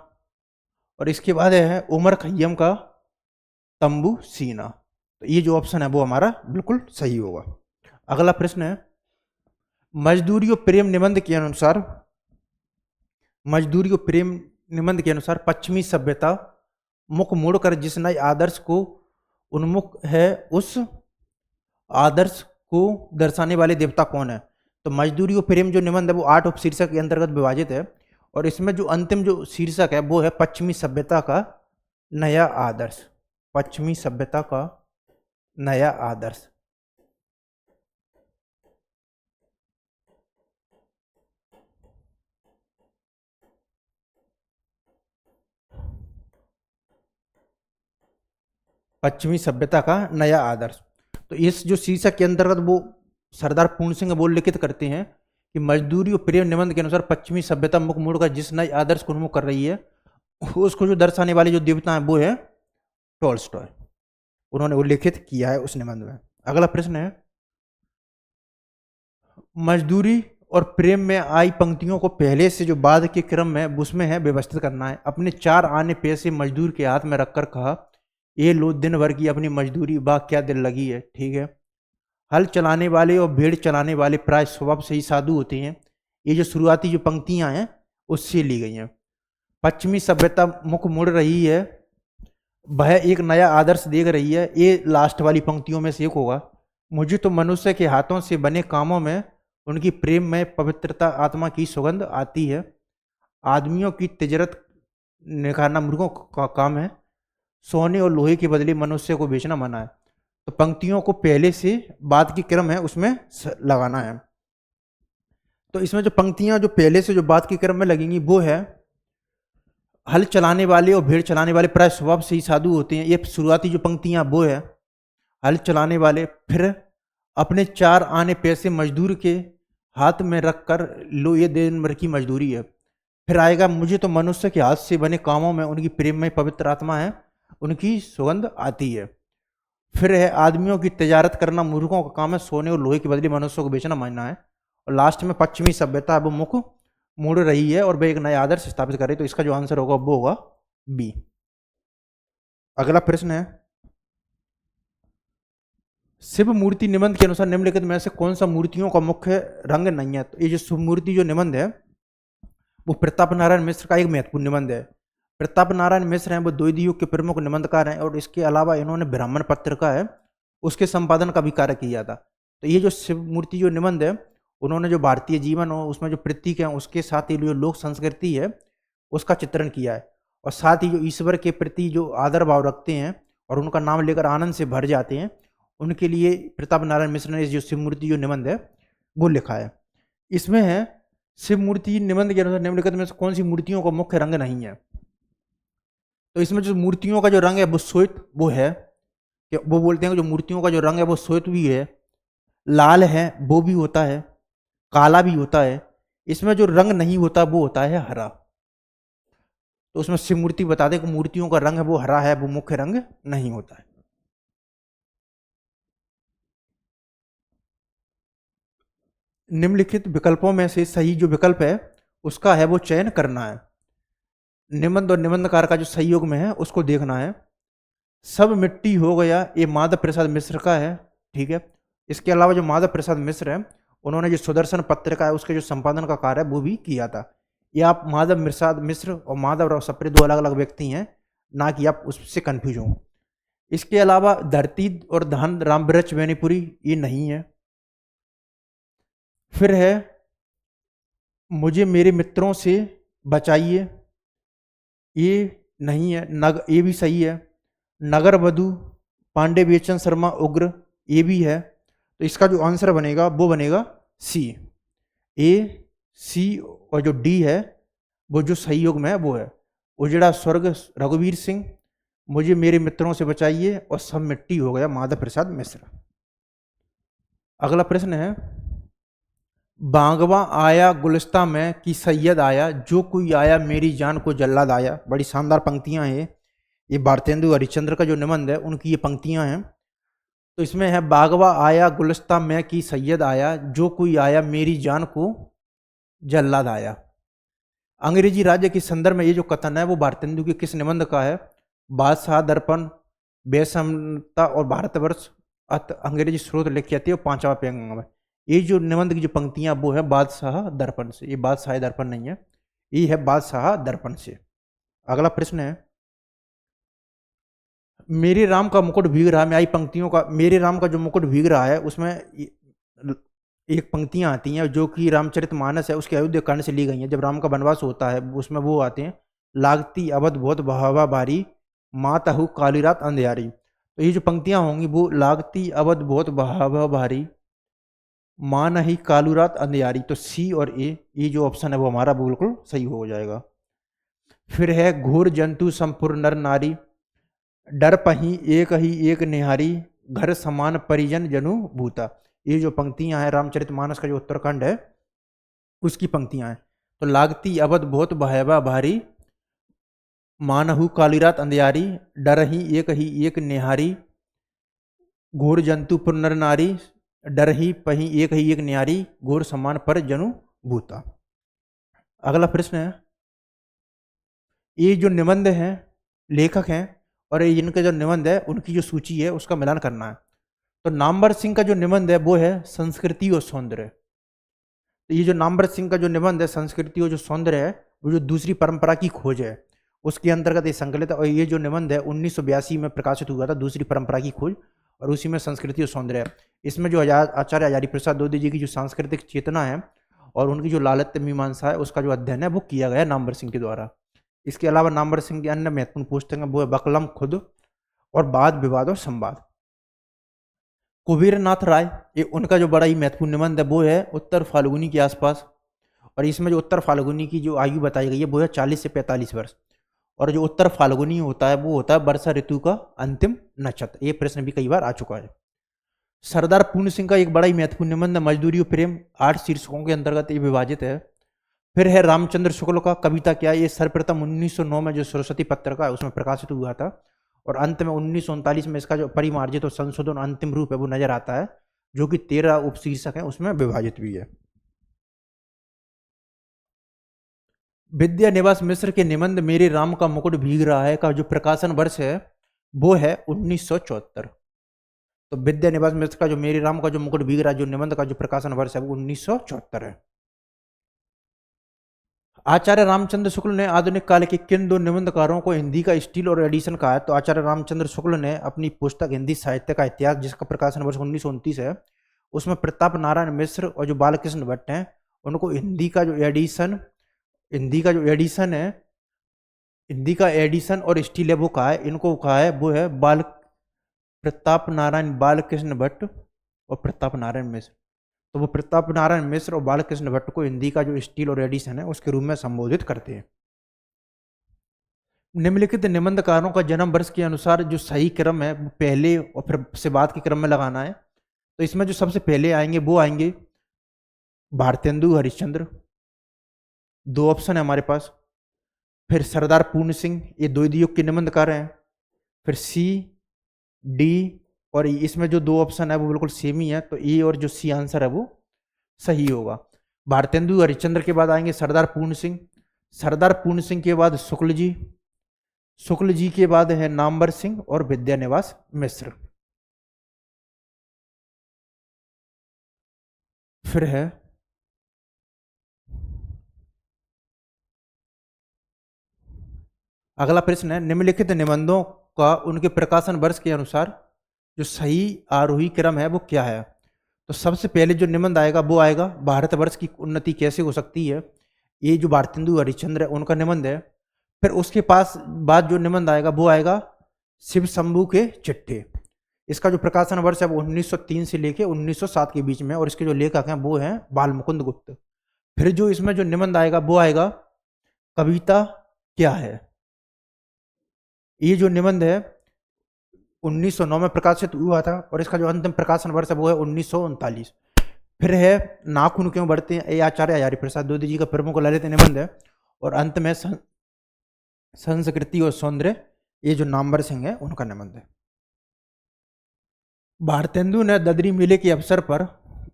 और इसके बाद है उमर खय्यम का तंबू सीना। तो ये जो ऑप्शन है वो हमारा बिल्कुल सही होगा। अगला प्रश्न है, मजदूरी और प्रेम निबंध के अनुसार मजदूरी और प्रेम निबंध के अनुसार पश्चिमी सभ्यता मुख मोड़कर जिस नए आदर्श को उन्मुख है उस आदर्श को दर्शाने वाले देवता कौन है। तो मजदूरी और प्रेम जो निबंध है वो 8 उपशीर्षक के अंतर्गत विभाजित है और इसमें जो अंतिम जो शीर्षक है वो है पश्चिमी सभ्यता का नया आदर्श। पश्चिमी सभ्यता का नया आदर्श। पश्चिमी सभ्यता का नया आदर्श। तो इस जो शीर्षक के अंतर्गत वो सरदार पूर्ण सिंह वो लिखित करते हैं कि मजदूरी और प्रेम निबंध के अनुसार पश्चिमी सभ्यता मुख मोड़कर जिस नए आदर्श को उन्मुख कर रही है उसको जो दर्शाने वाले जो देवता है वो है टॉल्स्टॉय। उन्होंने उल्लेखित किया है उस निबंध में। अगला प्रश्न है, मजदूरी और प्रेम में आई पंक्तियों को पहले से जो बाद के क्रम में उसमें है व्यवस्थित करना है। अपने 4 आने पैसे मजदूर के हाथ में रखकर कहा, ये लो दिन भर की अपनी मजदूरी, बा क्या दिल लगी है। ठीक है। हल चलाने वाले और भेड़ चलाने वाले प्राय स्वभाव से ही साधु होते हैं। ये जो शुरुआती जो पंक्तियां हैं उससे ली गई हैं। पश्चिमी सभ्यता मुख मुड़ रही है, वह एक नया आदर्श देख रही है, ये लास्ट वाली पंक्तियों में से एक होगा। मुझे तो मनुष्य के हाथों से बने कामों में उनकी प्रेम में पवित्रता आत्मा की सुगंध आती है। आदमियों की तिजरत निखारना मूर्खों का काम है। सोने और लोहे के बदले मनुष्य को बेचना मना है। तो पंक्तियों को पहले से बाद की क्रम है उसमें लगाना है। तो इसमें जो पंक्तियां जो पहले से जो बाद के क्रम में लगेंगी वो है, हल चलाने वाले और भेड़ चलाने वाले प्राय स्वभाव से ही साधु होते हैं। ये शुरुआती जो पंक्तियां वो है हल चलाने वाले। फिर अपने 4 आने पैसे मजदूर के हाथ में रखकर लो, ये दिन भर की मजदूरी है। फिर आएगा, मुझे तो मनुष्य के हाथ से बने कामों में उनकी प्रेम में पवित्र आत्मा है, उनकी सुगंध आती है। फिर है, आदमियों की तजारत करना मूर्खों का काम है, सोने और लोहे के बदले मनुष्यों को बेचना मानना है। और लास्ट में पश्चिमी सभ्यता वो मुख मुड़ रही है और वह एक नया आदर्श स्थापित करे। तो इसका जो आंसर होगा वो होगा बी। अगला प्रश्न है, शिव मूर्ति निबंध के अनुसार निम्नलिखित में से कौन सा मूर्तियों का मुख्य रंग नहीं है। तो ये जो शिव मूर्ति जो निबंध है वो प्रताप नारायण मिश्र का एक महत्वपूर्ण निबंध है। प्रताप नारायण मिश्र हैं वो द्वितीय युग के प्रमुख निबंधकार हैं और इसके अलावा इन्होंने ब्राह्मण पत्रिका है उसके संपादन का भी कार्य किया था। तो ये जो शिव मूर्ति जो निबंध है उन्होंने जो भारतीय जीवन हो उसमें जो प्रतीक है उसके साथ ही जो लोक संस्कृति है उसका चित्रण किया है और साथ ही जो ईश्वर के प्रति जो आदर भाव रखते हैं और उनका नाम लेकर आनंद से भर जाते हैं उनके लिए प्रताप नारायण मिश्र ने जो शिव मूर्ति जो निबंध है वो लिखा है। इसमें है, शिव मूर्ति निबंध के अनुसार निम्नलिखित में से कौन सी मूर्तियों का मुख्य रंग नहीं है। तो इसमें जो मूर्तियों का जो रंग है वो श्वेत वो है, वो बोलते हैं कि जो मूर्तियों का जो रंग है वो श्वेत भी है, लाल है वो भी होता है, काला भी होता है। इसमें जो रंग नहीं होता वो होता है हरा। तो उसमें शिव मूर्ति बता दें कि मूर्तियों का रंग है वो हरा है, वो मुख्य रंग नहीं होता है। निम्नलिखित विकल्पों में से सही जो विकल्प है उसका है वो चयन करना है। निबंध और निबंधकार का जो सहयोग में है उसको देखना है। सब मिट्टी हो गया, ये माधव प्रसाद मिश्र का है, ठीक है। इसके अलावा जो माधव प्रसाद मिश्र है उन्होंने जो सुदर्शन पत्रिका है उसके जो संपादन का कार्य है वो भी किया था। ये आप माधव प्रसाद मिश्र और माधव राव सप्रे दो अलग अलग व्यक्ति हैं, ना कि आप उससे कंफ्यूज हो। इसके अलावा धरती और धन रामवृक्ष बेनीपुरी ये नहीं है। फिर है मुझे मेरे मित्रों से बचाइए, ये नहीं है। ये भी सही है। नगर वधु पांडे बेचन शर्मा उग्र, ये भी है। तो इसका जो आंसर बनेगा वो बनेगा सी। ए, सी और जो डी है वो जो सही योग में है वो है। उजड़ा स्वर्ग रघुवीर सिंह, मुझे मेरे मित्रों से बचाइए और सब मिट्टी हो गया माधव प्रसाद मिश्र। अगला प्रश्न है बांगवा आया गुलिस्ता में कि सैयद आया, जो कोई आया मेरी जान को जल्लाद आया। बड़ी शानदार पंक्तियां हैं ये भारतेंदु हरिश्चंद्र का जो निबंध है उनकी ये पंक्तियां हैं। तो इसमें है बागवा आया गुलिस्ता में कि सैयद आया, जो कोई आया मेरी जान को जल्लाद आया। अंग्रेजी राज्य के संदर्भ में ये जो कथन है वो भारतेंदु के किस निबंध का है? बादशाह दर्पण, बेसमता और भारतवर्ष अंग्रेजी स्रोत लिखी जाती है 5वां पेंगा में। ये जो निबंध की जो पंक्तियां वो है बादशाह दर्पण से। ये बादशाह दर्पण नहीं है, ये है बादशाह दर्पण से। अगला प्रश्न है मेरे राम का मुकुट भीग रहा है। मैं आई पंक्तियों का, मेरे राम का जो मुकुट भीग रहा है उसमें एक पंक्तियां आती हैं जो कि रामचरितमानस है उसके अयोध्या कांड से ली गई हैं। जब राम का वनवास होता है उसमें वो आते हैं लागती अवध बहुत बहावा बारी, मातहु काली रात अंधियारी। तो ये जो पंक्तियां होंगी वो लागती अवध बहुत बहावा भारी, माँ नहीं कालू रात अंधियारी। तो सी और ए, ये जो ऑप्शन है वो हमारा बिल्कुल सही हो जाएगा। फिर है घोर जंतु संपूर्ण नर नारी, डर पही एक निहारी, घर समान परिजन जनु भूता। ये जो पंक्तियां हैं रामचरितमानस का जो उत्तरकांड है उसकी पंक्तियां हैं। तो लागती अवध बहुत भयावा भारी, मानहु काली रात अंधियारी, डर ही एक निहारी, घोर जंतु पुर नर नारी, डर ही एक निहारी, घोर समान पर जनु भूता। अगला प्रश्न है ये जो निबंध हैं लेखक हैं और इनके जो निबंध है उनकी जो सूची है उसका मिलान करना है। तो नामवर सिंह का जो निबंध है वो है संस्कृति और सौंदर्य। तो ये जो नामवर सिंह का जो निबंध है संस्कृति और जो सौंदर्य है वो जो दूसरी परंपरा की खोज है उसके अंतर्गत ये संकलित है। और ये जो निबंध है 1982 में प्रकाशित हुआ था, दूसरी परंपरा की खोज, और उसी में संस्कृति और सौंदर्य है। इसमें जो आचार्य हजारी प्रसाद द्विवेदी जी की जो सांस्कृतिक चेतना है और उनकी जो लालित्य मीमांसा है उसका जो अध्ययन है वो किया गया नामवर सिंह के द्वारा। इसके अलावा नामवर सिंह की अन्य महत्वपूर्ण पुस्तकें वो है बकलम खुद और वाद विवाद और संवाद। कुबेरनाथ राय, ये उनका जो बड़ा ही महत्वपूर्ण निबंध है वो है उत्तर फाल्गुनी के आसपास, और इसमें जो उत्तर फाल्गुनी की जो आयु बताई गई है वो है 40 से 45 वर्ष। और जो उत्तर फाल्गुनी होता है वो होता है वर्षा ऋतु का अंतिम नक्षत्र। ये प्रश्न भी कई बार आ चुका है। सरदार पूर्ण सिंह का एक बड़ा ही महत्वपूर्ण निबंध मजदूरी और प्रेम, 8 शीर्षकों के अंतर्गत ये विभाजित है। फिर है रामचंद्र शुक्ल का कविता क्या है, ये सर्वप्रथम 1909 में जो सरस्वती पत्रिका है उसमें प्रकाशित हुआ था, और अंत में 1939 में इसका जो परिमार्जित और संशोधन अंतिम रूप है वो नजर आता है, जो कि 13 उपशीर्षक है उसमें विभाजित भी है। विद्या निवास मिश्र के निबंध मेरे राम का मुकुट भीग रहा है का जो प्रकाशन वर्ष है वो है 1974। तो विद्या निवास मिश्र का जो मेरे राम का जो मुकुट भीग रहा है जो निबंध का जो प्रकाशन वर्ष है वो 1974 है। आचार्य रामचंद्र शुक्ल ने आधुनिक काल के किन दो निबंधकारों को हिंदी का स्टील और एडिशन कहा है? तो आचार्य रामचंद्र शुक्ल ने अपनी पुस्तक हिंदी साहित्य का इतिहास, जिसका प्रकाशन वर्ष 1929 है, उसमें प्रताप नारायण मिश्र और जो बालकृष्ण भट्ट हैं उनको हिंदी का जो एडिशन है, हिंदी का एडिशन और स्टील है वो कहा है। इनको कहा है वो है प्रताप नारायण बालकृष्ण भट्ट और प्रताप नारायण मिश्र। तो वो प्रताप नारायण मिश्र और बालकृष्ण भट्ट को हिंदी का जो स्टील और एडिशन है उसके रूप में संबोधित करते हैं। निम्नलिखित निबंधकारों का जन्म वर्ष के अनुसार जो सही क्रम है वो पहले और फिर से बाद के क्रम में लगाना है। तो इसमें जो सबसे पहले आएंगे वो आएंगे भारतेंदु हरिश्चंद्र। 2 ऑप्शन है हमारे पास। फिर सरदार पूर्ण सिंह, ये द्वितीय युग के निबंधकार हैं। फिर सी, डी और ई, इसमें जो दो ऑप्शन है वो बिल्कुल सेम ही है, तो ए और जो सी आंसर है वो सही होगा। भारतेंदु हरिश्चंद्र के बाद आएंगे सरदार पूर्ण सिंह, सरदार पूर्ण सिंह के बाद शुक्ल जी, शुक्ल जी के बाद है नामवर सिंह और विद्यानिवास मिश्र। फिर है अगला प्रश्न है, निम्नलिखित निबंधों का उनके प्रकाशन वर्ष के अनुसार जो सही आरोही क्रम है वो क्या है। तो सबसे पहले जो निबंध आएगा वो आएगा भारतवर्ष की उन्नति कैसे हो सकती है, ये जो भारतेंदु हरिश्चंद्र है उनका निबंध है। फिर उसके पास बाद जो निबंध आएगा वो आएगा शिव शंभू के चिट्ठे, इसका जो प्रकाशन वर्ष है वो 1903 से लेके 1907 के बीच में, और इसके जो लेखक हैं वो हैं बाल मुकुंद गुप्त। फिर जो इसमें जो निबंध आएगा वो आएगा कविता क्या है, ये जो निबंध है 1909 में प्रकाशित हुआ था, और इसका जो अंतिम प्रकाशन वर्ष है वो है 1939। फिर है नाखून क्यों बढ़ते हैं, ये आचार्य हजारी प्रसाद द्विवेदी जी का प्रमुख ललित निबंध है। और अंत में संस्कृति और सौंदर्य, ये जो नामवर सिंह है उनका निबंध है। भारतेंदु ने ददरी मेले के अवसर पर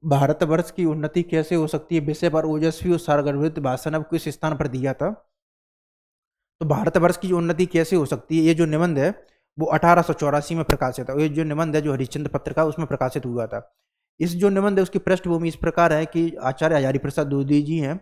भारतवर्ष की उन्नति कैसे हो सकती है विषय पर ओजस्वी और सारगर्भित भाषण अब किस स्थान पर दिया था। तो भारतवर्ष की उन्नति कैसे हो सकती है, ये जो निबंध है वो 1884 में प्रकाशित है। ये जो निबंध है जो हरिश्चंद्र पत्रिका उसमें प्रकाशित हुआ था। इस जो निबंध है उसकी पृष्ठभूमि इस प्रकार है कि आचार्य हजारी प्रसाद द्विवेदी जी हैं,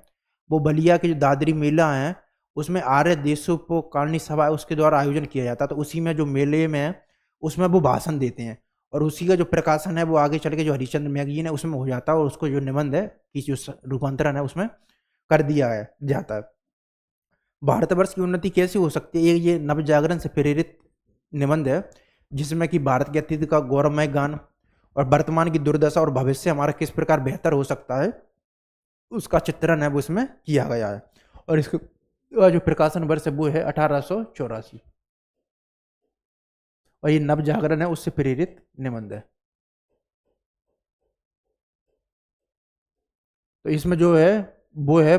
वो बलिया के जो दादरी मेला है उसमें आर्य देशोपकारिणी सभा उसके द्वारा आयोजन किया जाता है। तो उसी में जो मेले में उसमें वो भाषण देते हैं, और उसी का जो प्रकाशन है वो आगे चल के जो हरिश्चंद्र मैगजीन है उसमें हो जाता है, और उसको जो निबंध है कि जो रूपांतरण है उसमें कर दिया है जाता है। भारतवर्ष की उन्नति कैसे हो सकती है, ये नवजागरण से प्रेरित निबंध है, जिसमें कि भारत के अतीत का गौरवमय गान और वर्तमान की दुर्दशा और भविष्य हमारा किस प्रकार बेहतर हो सकता है उसका चित्रण है वो इसमें किया गया है। और इसका जो प्रकाशन वर्ष है वो है 1884, और ये नवजागरण है उससे प्रेरित निबंध है। तो इसमें जो है वो है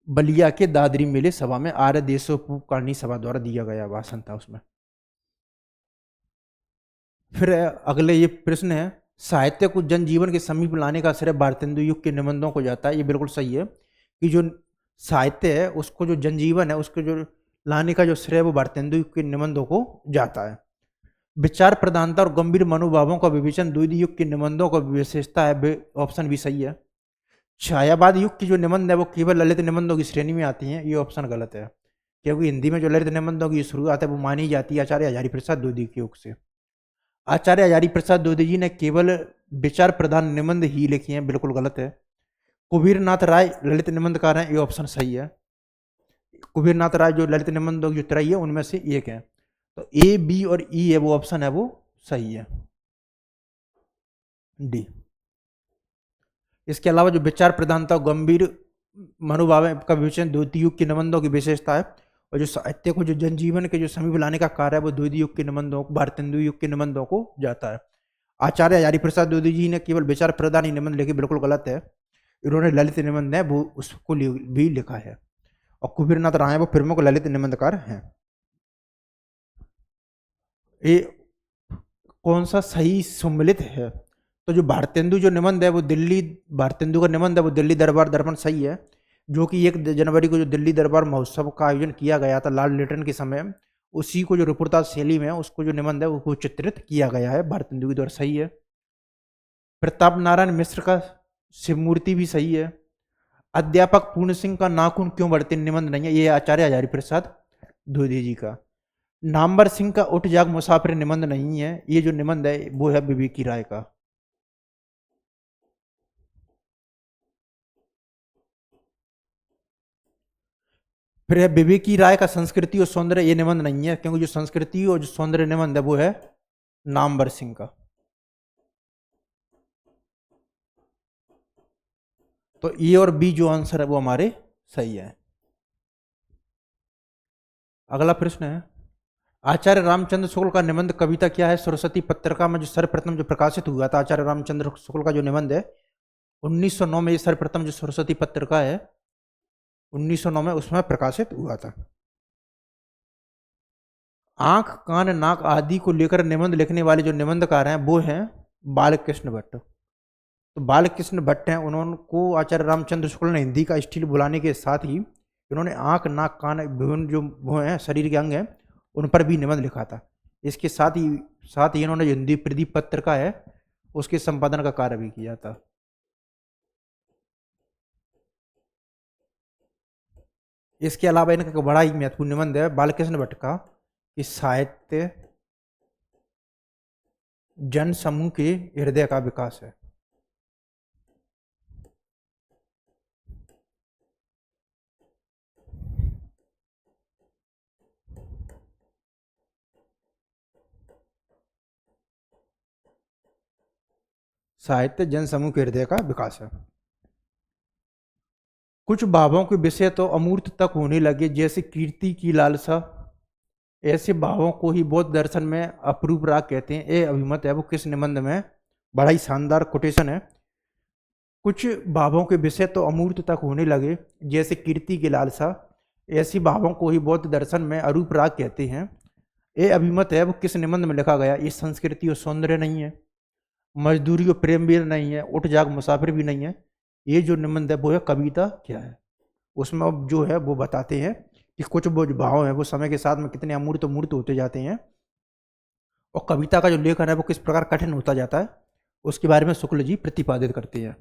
बलिया के दादरी मेले सभा में आर्य देशोपकारिणी सभा द्वारा दिया गया भाषण था उसमें। फिर अगले ये प्रश्न है, साहित्य को जनजीवन के समीप लाने का श्रेय भारतेंदु युग के निबंधों को जाता है। ये बिल्कुल सही है कि जो साहित्य है उसको जो जनजीवन है उसको जो लाने का जो श्रेय वो भारतेंदु युग के निबंधों को जाता है। विचार प्रधानता और गंभीर मनोभावों का विवेचन द्वितीय युग के निबंधों का विशेषता है, ऑप्शन भी सही है। छायावाद युग की जो निबंध है वो केवल ललित निबंधों की श्रेणी में आती हैं, ये ऑप्शन गलत है, क्योंकि हिंदी में जो ललित निबंधों की शुरुआत है वो मानी जाती है आचार्य हजारी प्रसाद द्विवेदी के युग से। आचार्य हजारी प्रसाद द्विवेदी जी ने केवल विचार प्रधान निबंध ही लिखे हैं, बिल्कुल गलत है। कुबीरनाथ राय ललित निबंधकार हैं, ये ऑप्शन सही है। कुबीरनाथ राय जो ललित निबंधों की त्रयी है उनमें से एक है, तो ए बी और ई है वो ऑप्शन है वो सही है, डी। इसके अलावा जो विचार प्रधानता गंभीर मनोभाव का विवेचन द्वितीय युग के निबंधों की विशेषता है, और जो साहित्य को जो जनजीवन के जो समीप लाने का कार्य है वो द्वितीय युग के निबंधों भारतेंदु युग के निबंधों को जाता है। आचार्य हजारी प्रसाद द्विवेदी जी ने केवल विचार प्रधान ही निबंध लिखे, बिल्कुल गलत है। इन्होंने ललित निबंध है वो उसको भी लिखा है, और कुबीरनाथ राय वो प्रमुख ललित निबंधकार हैं। ये कौन सा सही सम्मिलित है, तो जो भारतेंदु जो निबंध है वो दिल्ली भारतेंदु का निबंध है वो दिल्ली दरबार दर्पण सही है, जो कि 1 जनवरी को जो दिल्ली दरबार महोत्सव का आयोजन किया गया था लॉर्ड लिटन के समय, उसी को जो रिपोर्टाज शैली में उसको जो निबंध है वो चित्रित किया गया है भारतेंदु के द्वारा, सही है। प्रताप नारायण मिश्र का शिव मूर्ति भी सही है। अध्यापक पूर्ण सिंह का नाखून क्यों बढ़ते निबंध नहीं है, ये आचार्य हजारी प्रसाद द्विवेदी जी का। नामवर सिंह का उठ जाग मुसाफिर निबंध नहीं है, ये जो निबंध है वो है विवेकी राय का। फिर है विवेकी राय का संस्कृति और सौंदर्य, ये निबंध नहीं है, क्योंकि जो संस्कृति और जो सौंदर्य निबंध है वो है नामवर सिंह का। तो ए और बी जो आंसर है वो हमारे सही है। अगला प्रश्न है, आचार्य रामचंद्र शुक्ल का निबंध कविता क्या है सरस्वती पत्रिका में जो सर्वप्रथम जो प्रकाशित हुआ था। आचार्य रामचंद्र शुक्ल का जो निबंध है 1909 में ये सर्वप्रथम जो सरस्वती पत्रिका है 1909 में उसमें प्रकाशित हुआ था। आंख कान नाक आदि को लेकर निबंध लिखने वाले जो निबंधकार हैं वो हैं बालकृष्ण भट्ट। तो बालकृष्ण भट्ट हैं, उन्होंने को आचार्य रामचंद्र शुक्ल ने हिंदी का स्टील बुलाने के साथ ही इन्होंने आंख नाक कान विभिन्न जो वो हैं शरीर के अंग हैं उन पर भी निबंध लिखा था। इसके साथ ही इन्होंने जो हिंदी प्रदीप पत्र का है उसके संपादन का कार्य भी किया था। इसके अलावा इनका एक बड़ा ही महत्वपूर्ण निबंध है बालकृष्ण भट्ट का कि साहित्य जन समूह के हृदय का विकास है। साहित्य जन समूह के हृदय का विकास है। कुछ भावों के विषय तो अमूर्त तक होने लगे जैसे कीर्ति की लालसा। ऐसे भावों को ही बौद्ध दर्शन में अपूर्व राग कहते हैं। ये अभिमत है वो किस निबंध में, बड़ा ही शानदार कोटेशन है। कुछ भावों के विषय तो अमूर्त तक होने लगे जैसे कीर्ति की लालसा, ऐसी भावों को ही बौद्ध दर्शन में अरूप राग कहते हैं। ये अभिमत है वो किस निबंध में लिखा गया। ये संस्कृति और सौंदर्य नहीं है, मजदूरी और प्रेम भी नहीं है, उठ जाग मुसाफिर भी नहीं है। ये जो निबंध है वो है कविता क्या है। उसमें अब जो है वो बताते हैं कि कुछ वो जो भाव हैं वो समय के साथ में कितने अमूर्त मूर्त होते जाते हैं और कविता का जो लेखन है वो किस प्रकार कठिन होता जाता है, उसके बारे में शुक्ल जी प्रतिपादित करते हैं।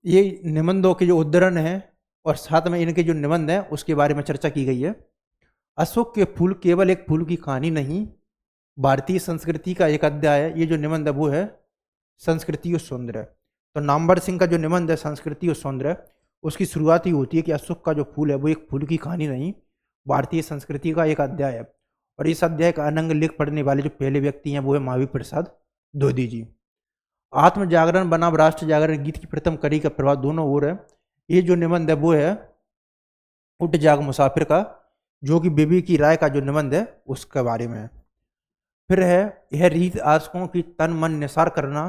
ये निबंधों के जो उद्धरण है और साथ में इनके जो निबंध हैं उसके बारे में चर्चा की गई है। अशोक के फूल केवल एक फूल की कहानी नहीं, भारतीय संस्कृति का एक अध्याय है। ये जो निबंध है वो है संस्कृति और सौंदर्य। तो नामवर सिंह का जो निबंध है संस्कृति और सौंदर्य, उसकी शुरुआत ही होती है कि अशोक का जो फूल है वो एक फूल की कहानी नहीं, भारतीय संस्कृति का एक अध्याय है। और इस अध्याय का अनंग लेख पढ़ने वाले जो पहले व्यक्ति हैं वो है महावीर प्रसाद द्विवेदी जी। आत्म जागरण बनाम राष्ट्र जागरण गीत की प्रथम कड़ी का प्रभाव दोनों ओर है। ये जो निबंध है वो है उठ जाग मुसाफिर का, जो कि बीबी की राय का जो निबंध है उसके बारे में है। फिर है यह रीत आशकों की तन मन निसार करना,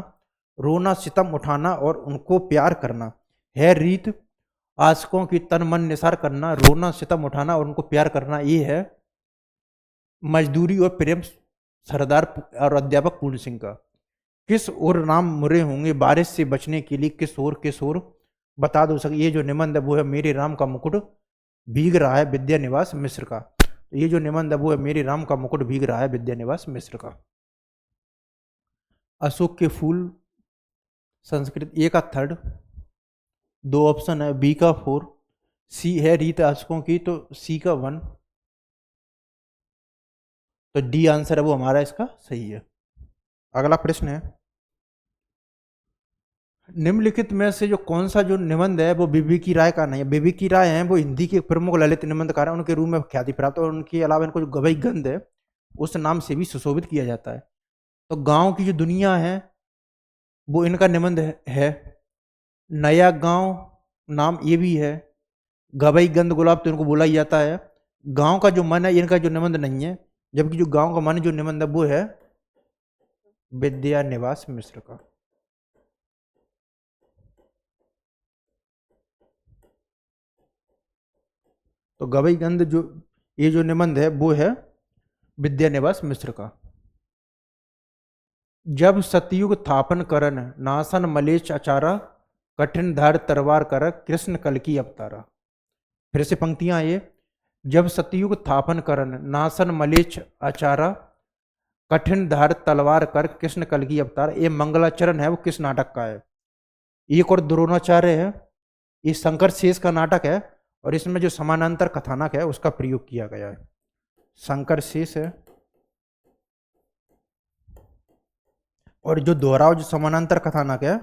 रोना सितम उठाना और उनको प्यार करना। है रीत आशकों की तन मन निसार करना, रोना सितम उठाना और उनको प्यार करना। ये है मजदूरी और प्रेम सरदार और अध्यापक पूर्ण सिंह का। किस ओर नाम मुरे होंगे बारिश से बचने के लिए, किस ओर बता दो सके। ये जो निबंध है वो है मेरे राम का मुकुट भीग रहा है विद्यानिवास मिश्र का। तो ये जो निबंध है वो है मेरे राम का मुकुट भीग रहा है विद्यानिवास मिश्र का। अशोक के फूल संस्कृत ए का थर्ड, दो ऑप्शन है बी का 4, सी है रीत आशकों की तो सी का 1, तो डी आंसर है वो हमारा इसका सही है। अगला प्रश्न है निम्नलिखित में से जो कौन सा जो निबंध है वो बीबी की राय का नहीं है। बीबी की राय है वो हिंदी के प्रमुख ललित निबंधकार हैं, उनके रूप में ख्याति प्राप्त और उनके अलावा इनको जो गवई गंध है उस नाम से भी सुशोभित किया जाता है। तो गांव की जो दुनिया है वो इनका निबंध है। नया गांव नाम ये भी है। गवई गंध गुलाब तो इनको बोला ही जाता है। गांव का जो मन है इनका जो निबंध नहीं है, जबकि जो गांव का मन जो निबंध है वो है विद्यानिवास मिश्र का। तो गवई गंध जो ये जो निबंध है वो है विद्यानिवास मिश्र का। जब सतयुग थापन करन नासन मलेच अचारा, कठिन धार तरवार कर कृष्ण कल की अवतारा। फिर से पंक्तियां ये, जब सतयुग थापन करन नासन मलेच अचारा, कठिन धार तलवार कर कृष्ण कल की अवतार। ये मंगलाचरण है वो किस नाटक का है। एक और द्रोणाचार्य है, ये शंकर शेष का नाटक है और इसमें जो समानांतर कथानक है उसका प्रयोग किया गया है। शंकर शेष है और जो दोहराव जो समानांतर कथानक है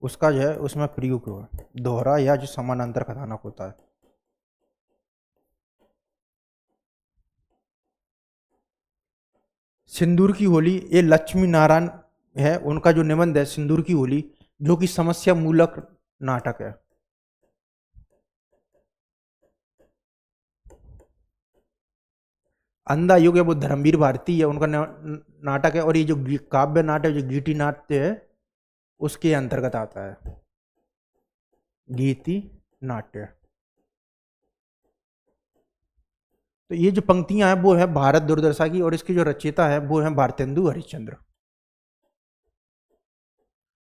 उसका जो है उसमें प्रयोग हुआ दोहरा या जो समानांतर कथानक होता है। सिंदूर की होली ये लक्ष्मी नारायण है, उनका जो निबंध है सिंदूर की होली, जो कि समस्या मूलक नाटक है। अंधा युग है वो धर्मवीर भारती है, उनका नाटक है। और ये जो काव्य नाटक जो गीति नाट्य है उसके अंतर्गत आता है, गीति नाट्य। तो ये जो पंक्तियां हैं वो है भारत दुर्दशा की, और इसकी जो रचयिता है वो है भारतेंदु हरिश्चंद्र।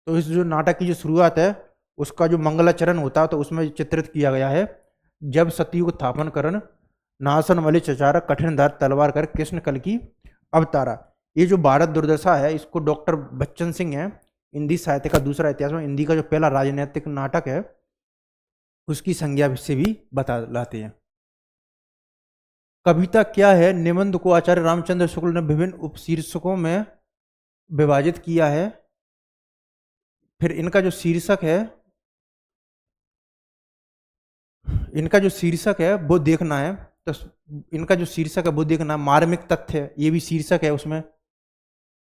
तो इस जो नाटक की जो शुरुआत है उसका जो मंगलाचरण होता है तो उसमें चित्रित किया गया है, जब सतयुग थापन करन नासन वाले चचारा कठिन धार तलवार कर कृष्ण कल की अवतारा। ये जो भारत दुर्दशा है इसको डॉक्टर बच्चन सिंह है, हिंदी साहित्य का दूसरा इतिहास में हिंदी का जो पहला राजनीतिक नाटक है उसकी संज्ञा से भी बता लाते हैं। कविता क्या है? निबंध को आचार्य रामचंद्र शुक्ल ने विभिन्न उपशीर्षकों में विभाजित किया है। फिर इनका जो शीर्षक है वो देखना है। तो इनका जो शीर्षक है वो देखना है। मार्मिक तथ्य ये भी शीर्षक है, उसमें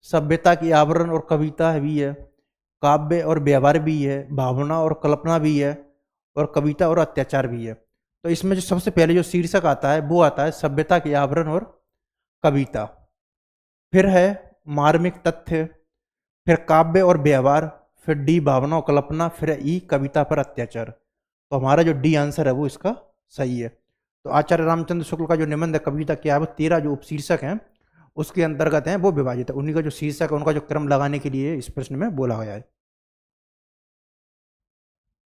सभ्यता की आवरण और कविता भी है, काव्य और व्यवहार भी है, भावना और कल्पना भी है, और कविता और अत्याचार भी है। तो इसमें जो सबसे पहले जो शीर्षक आता है वो आता है सभ्यता के आवरण और कविता, फिर है मार्मिक तथ्य, फिर काव्य और व्यवहार, फिर डी भावना और कल्पना, फिर ई कविता पर अत्याचार। तो हमारा जो डी आंसर है वो इसका सही है। तो आचार्य रामचंद्र शुक्ल का जो निबंध है कविता क्या है वो 13 जो उपशीर्षक हैं उसके अंतर्गत हैं, वो विभाजित है। उन्हीं का जो शीर्षक है उनका जो क्रम लगाने के लिए इस प्रश्न में बोला गया है।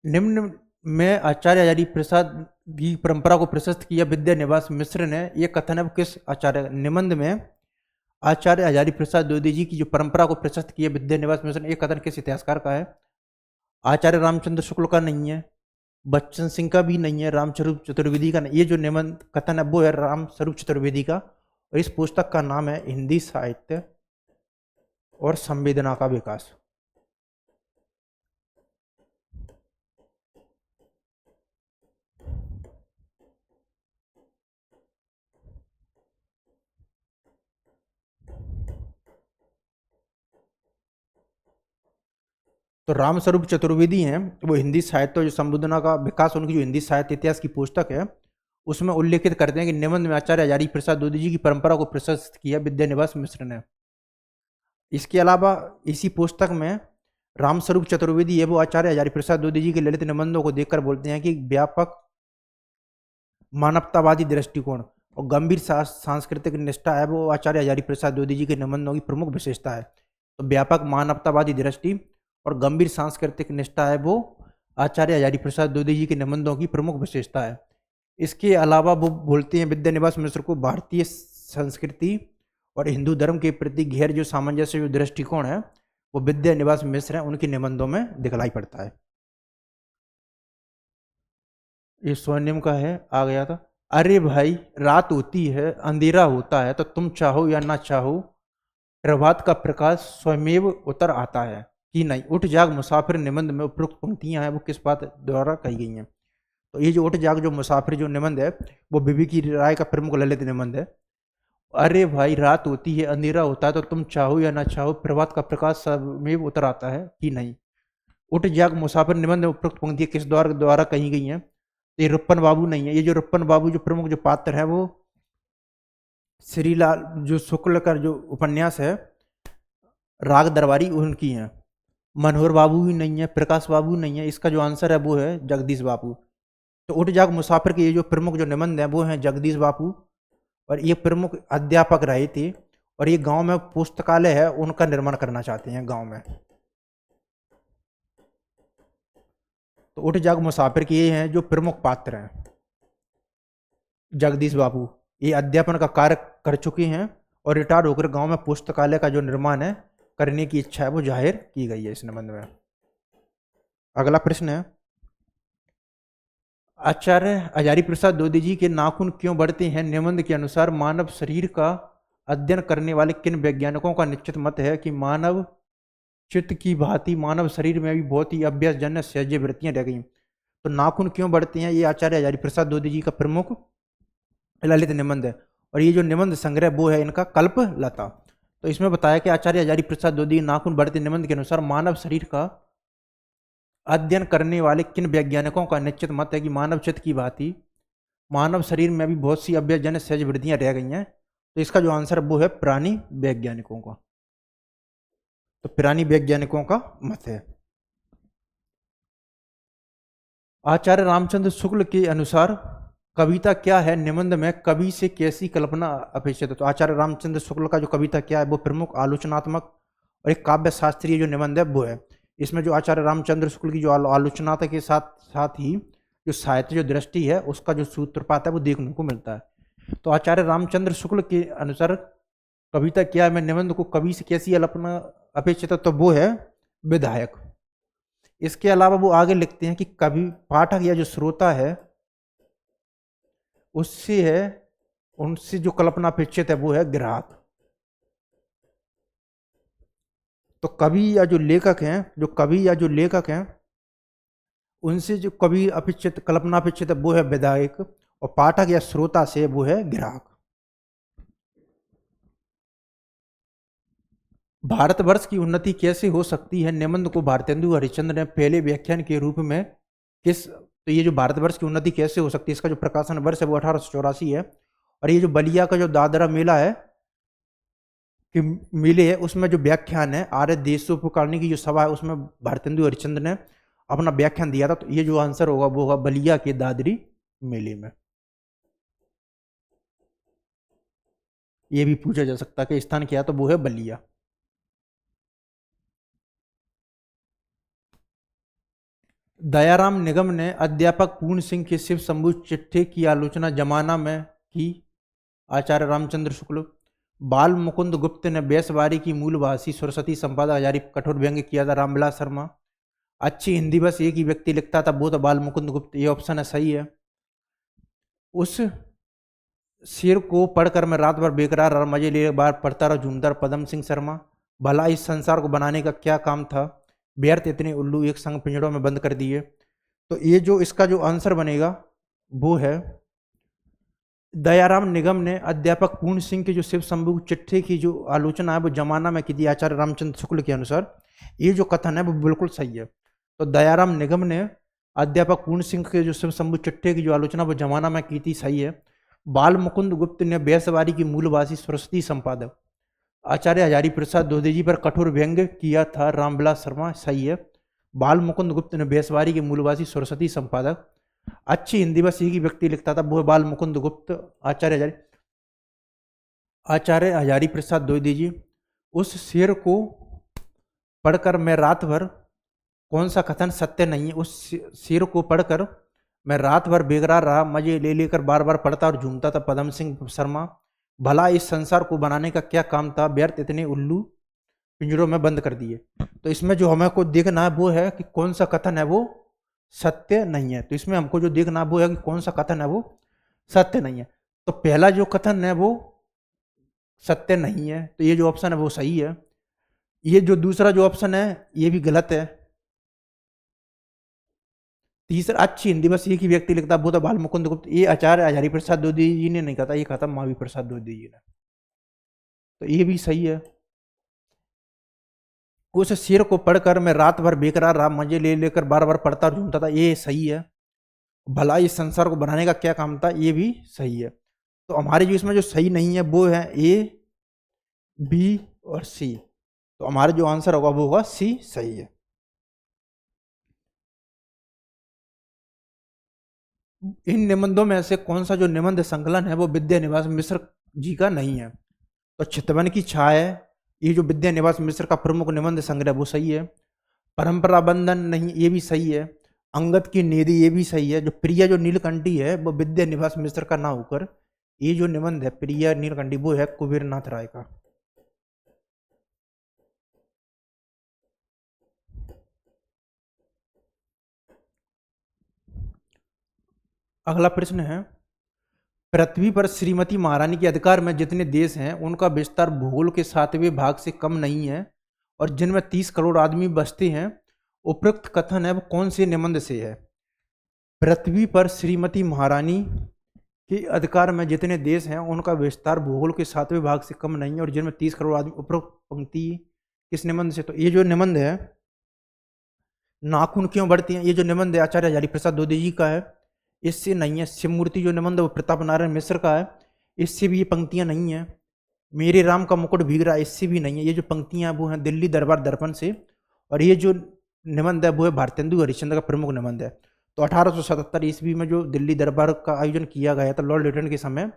निम्न में आचार्य हजारी प्रसाद की परंपरा को प्रशस्त किया विद्या निवास मिश्र ने, यह कथन है किस आचार्य? निबंध में आचार्य हजारी प्रसाद द्विवेदी जी की जो परंपरा को प्रशस्त किया विद्या निवास मिश्र ने, यह कथन किस इतिहासकार का है? आचार्य रामचंद्र शुक्ल का नहीं है, बच्चन सिंह का भी नहीं है, रामस्वरूप चतुर्वेदी का नहीं। ये जो निबंध कथन है वो है रामस्वरूप चतुर्वेदी का, और इस पुस्तक का नाम है हिंदी साहित्य और संवेदना का विकास। तो रामस्वरूप चतुर्वेदी हैं, वो हिंदी साहित्य जो संवेदना का विकास, उनकी जो हिंदी साहित्य इतिहास की पुस्तक है उसमें उल्लेखित करते हैं कि निबंध में आचार्य हजारी प्रसाद द्विवेदी जी की परंपरा को प्रशस्त किया विद्या निवास मिश्र ने। इसके अलावा इसी पुस्तक में रामस्वरूप चतुर्वेदी है वो आचार्य हजारी प्रसाद द्विवेदी जी के ललित निबंधों को देखकर बोलते हैं कि व्यापक मानवतावादी दृष्टिकोण और गंभीर सांस्कृतिक निष्ठा है वो आचार्य हजारी प्रसाद द्विवेदी जी के निबंधों की प्रमुख विशेषता है। तो व्यापक मानवतावादी दृष्टि और गंभीर सांस्कृतिक निष्ठा है वो आचार्य हजारी प्रसाद द्विवेदी जी के निबंधों की प्रमुख विशेषता है। इसके अलावा वो बोलते हैं विद्या निवास मिश्र को भारतीय संस्कृति और हिंदू धर्म के प्रति गहर जो सामंजस्य जो दृष्टिकोण है वो विद्या निवास मिश्र है उनके निबंधों में दिखलाई पड़ता है। ये स्वर्णिम का है, आ गया था। अरे भाई रात होती है अंधेरा होता है तो तुम चाहो या ना चाहो प्रभात का प्रकाश स्वयमेव उतर आता है कि नहीं। उठ जाग मुसाफिर निबंध में उपरोक्त पंक्तियां हैं वो किस बात द्वारा कही गई हैं? तो ये जो उठ जाग जो मुसाफिर जो निबंध है वो बीबी की राय का प्रमुख ललित निबंध है। अरे भाई रात होती है अंधेरा होता है तो तुम चाहो या ना चाहो प्रभात का प्रकाश स्वयमेव उतर आता है कि नहीं। उठ जाग मुसाफिर निबंध में उपरोक्त पंक्तियां किस द्वारा कही गई हैं? ये रुपन बाबू नहीं है। ये जो रुपन बाबू जो प्रमुख जो पात्र है वो श्रीलाल जो शुक्ल का जो उपन्यास है राग दरबारी उनकी है। मनोहर बाबू भी नहीं है, प्रकाश बाबू नहीं है। इसका जो आंसर है वो है जगदीश बापू। तो उठ जाग मुसाफिर के ये जो प्रमुख जो निबंध है वो हैं जगदीश बापू, और ये प्रमुख अध्यापक रहे थे, और ये गांव में पुस्तकालय है उनका निर्माण करना चाहते हैं गांव में। तो उठ जाग मुसाफिर के ये हैं जो प्रमुख पात्र हैं जगदीश बापू, ये अध्यापन का कार्य कर चुके हैं और रिटायर होकर गांव में पुस्तकालय का जो निर्माण है करने की इच्छा है वो जाहिर की गई है इस निबंध में। अगला प्रश्न है आचार्य हजारी प्रसाद द्विवेदी जी के नाखून क्यों बढ़ते हैं? निबंध के अनुसार मानव शरीर का अध्ययन करने वाले किन वैज्ञानिकों का निश्चित मत है कि मानव चित्त की भांति मानव शरीर में भी बहुत ही अभ्यासजन्य सहज वृत्तियां रह गई। तो नाखून क्यों बढ़ते हैं ये आचार्य हजारी प्रसाद द्विवेदी जी का प्रमुख ललित निबंध है, और ये जो निबंध संग्रह वो है इनका कल्प लता। तो इसमें बताया कि आचार्य हजारी प्रसाद द्विवेदी नाखून बढ़ते निबंध के अनुसार मानव शरीर का अध्ययन करने वाले किन वैज्ञानिकों का निश्चित मत है कि मानव चित्त की भांति मानव शरीर में भी बहुत सी अभ्यासजन्य सहज वृत्तियां रह गई हैं। तो इसका जो आंसर वो है प्राणी वैज्ञानिकों का। तो प्राणी वैज्ञानिकों का मत है। आचार्य रामचंद्र शुक्ल के अनुसार कविता क्या है निबंध में कवि से कैसी कल्पना अपेक्षित है? तो आचार्य रामचंद्र शुक्ल का जो कविता क्या है वो प्रमुख आलोचनात्मक और एक काव्य शास्त्रीय जो निबंध है वो है। इसमें जो आचार्य रामचंद्र शुक्ल की जो आलोचना के साथ साथ ही जो साहित्य जो दृष्टि है उसका जो सूत्रपात है वो देखने को मिलता है। तो आचार्य रामचंद्र शुक्ल के अनुसार कविता क्या है निबंध को कवि से कैसी कल्पना अपेक्षित है? तो वो है विधायक। इसके अलावा वो आगे लिखते हैं कि कवि पाठक या जो श्रोता है उससे है उनसे जो कल्पना अपेक्षित है वो है ग्राहक। तो कवि या जो लेखक हैं उनसे जो कवि अपेक्षित कल्पना अपेक्षित है वो है विधायक और पाठक या श्रोता से वो है ग्राहक। भारतवर्ष की उन्नति कैसे हो सकती है निबंध को भारतेंदु हरिश्चंद्र ने पहले व्याख्यान के रूप में तो ये जो भारतवर्ष की उन्नति कैसे हो सकती है इसका जो प्रकाशन वर्ष है वो 1884 है। और ये जो बलिया का जो दादरा मेला है कि मेले है उसमें जो व्याख्यान है आर्य देशोपकरणी की जो सभा है उसमें भारतेंदु हरिश्चंद्र ने अपना व्याख्यान दिया था। तो ये जो आंसर होगा वो होगा बलिया के दादरी मेले में। ये भी पूछा जा सकता है कि स्थान क्या है तो वो है बलिया। दयाराम निगम ने अध्यापक पूर्ण सिंह के शिव शंभु चिट्ठी की आलोचना जमाना में की। आचार्य रामचंद्र शुक्ल। बाल मुकुंद गुप्त ने बेसवारी की मूलभाषी सरस्वती संपादक हजारी कठोर व्यंग्य किया था। रामविलास शर्मा। अच्छी हिंदी बस एक ही व्यक्ति लिखता था वो तो बाल मुकुंद गुप्त। ये ऑप्शन है सही है। उस शेर को पढ़कर मैं रात भर बेकरार और मजे ले बार पढ़ता रहा झूमदार पदम सिंह शर्मा। भला इस संसार को बनाने का क्या काम था? व्यर्थ इतने उल्लू एक संग पिंजड़ों में बंद कर दिए। तो ये जो इसका जो आंसर बनेगा वो है दयाराम निगम ने अध्यापक पूर्ण सिंह की जो शिव शंभु चिट्ठी की जो आलोचना है वो जमाना में की थी आचार्य रामचंद्र शुक्ल के अनुसार। ये जो कथन है वो बिल्कुल सही है। तो दयाराम निगम ने अध्यापक पूर्ण सिंह के जो शिव शंभु चिट्ठी की जो आलोचना वो जमाना में की थी सही है। बाल मुकुंद गुप्त ने बेसवारी की मूलभाषी सरस्वती संपादक आचार्य हजारी प्रसाद द्विवेदी जी पर कठोर व्यंग्य किया था। रामविलास शर्मा सही है। बाल मुकुंद गुप्त ने बेसवारी के मूलभाषी सरस्वती संपादक। अच्छी हिंदी बस एक ही व्यक्ति लिखता था वो बाल मुकुंद गुप्त। आचार्य हजारी प्रसाद द्विवेदी जी। उस शेर को पढ़कर मैं रात भर कौन सा कथन सत्य नहीं है? उस शेर को पढ़कर मैं रात भर बेकरार रहा मजे ले लेकर बार बार पढ़ता और झूमता था। पदम सिंह शर्मा। भला इस संसार को बनाने का क्या काम था? व्यर्थ इतने उल्लू पिंजरों में बंद कर दिए। तो इसमें जो हमें को देखना है वो है कि कौन सा कथन है वो सत्य नहीं है। तो इसमें हमको जो देखना है वो है कि कौन सा कथन है वो सत्य नहीं है। तो पहला जो कथन है वो सत्य नहीं है तो ये जो ऑप्शन है वो सही है। ये जो दूसरा जो ऑप्शन है ये भी गलत है। तीसरा अच्छी हिंदी बस एक ही व्यक्ति लिखता वो तो बाल मुकुंद गुप्त। ये आचार्य हजारी प्रसाद द्विवेदी जी ने नहीं कहा था, ये कहा था महावीर प्रसाद द्विवेदी जी ने। तो ये भी सही है। उस शेर को पढ़कर मैं रात भर बेकरार रहा मजे ले लेकर बार बार पढ़ता और झूमता था। ये सही है। भला इस संसार को बनाने का क्या काम था? ये भी सही है। तो हमारे जो इसमें जो सही नहीं है वो है ए, बी और सी। तो हमारा जो आंसर होगा वो होगा सी सही है। इन निबंधों में से कौन सा जो निबंध संकलन है वो विद्या निवास मिश्र जी का नहीं है? तो चितवन की छाया है ये जो विद्या निवास मिश्र का प्रमुख निबंध संग्रह वो सही है। परंपरा बंधन नहीं ये भी सही है। अंगद की नेदी ये भी सही है। जो प्रिया जो नीलकंठी है वो विद्या निवास मिश्र का ना होकर ये जो निबंध है प्रिया नीलकंठी वो है कुबेरनाथ राय का। अगला प्रश्न है पृथ्वी पर श्रीमती महारानी के अधिकार में जितने देश हैं उनका विस्तार भूगोल के 7वें भाग से कम नहीं है और जिनमें 30 करोड़ आदमी बसते हैं। उपरोक्त कथन है वो कौन से निबंध से है? पृथ्वी पर श्रीमती महारानी के अधिकार में जितने देश हैं उनका विस्तार भूगोल के 7वें भाग से कम नहीं है और जिनमें 30 करोड़ आदमी। उपरोक्त पंक्ति किस निबंध से? तो ये जो निबंध है नाखून क्यों बढ़ती हैं ये जो निबंध है आचार्य हजारी प्रसाद द्विवेदी जी का है, इससे नहीं है। शिव मूर्ति जो निबंध वो प्रताप नारायण मिश्र का है, इससे भी ये पंक्तियां नहीं है। मेरे राम का मुकुट भीग रहा है इससे भी नहीं है। ये जो पंक्तियां वो हैं दिल्ली दरबार दर्पण से। और ये जो निबंध है वो है भारतेंदु हरिश्चंद्र का प्रमुख निबंध है। तो 1877 ईस्वी में जो दिल्ली दरबार का आयोजन किया गया था लॉर्ड लिटन के समय,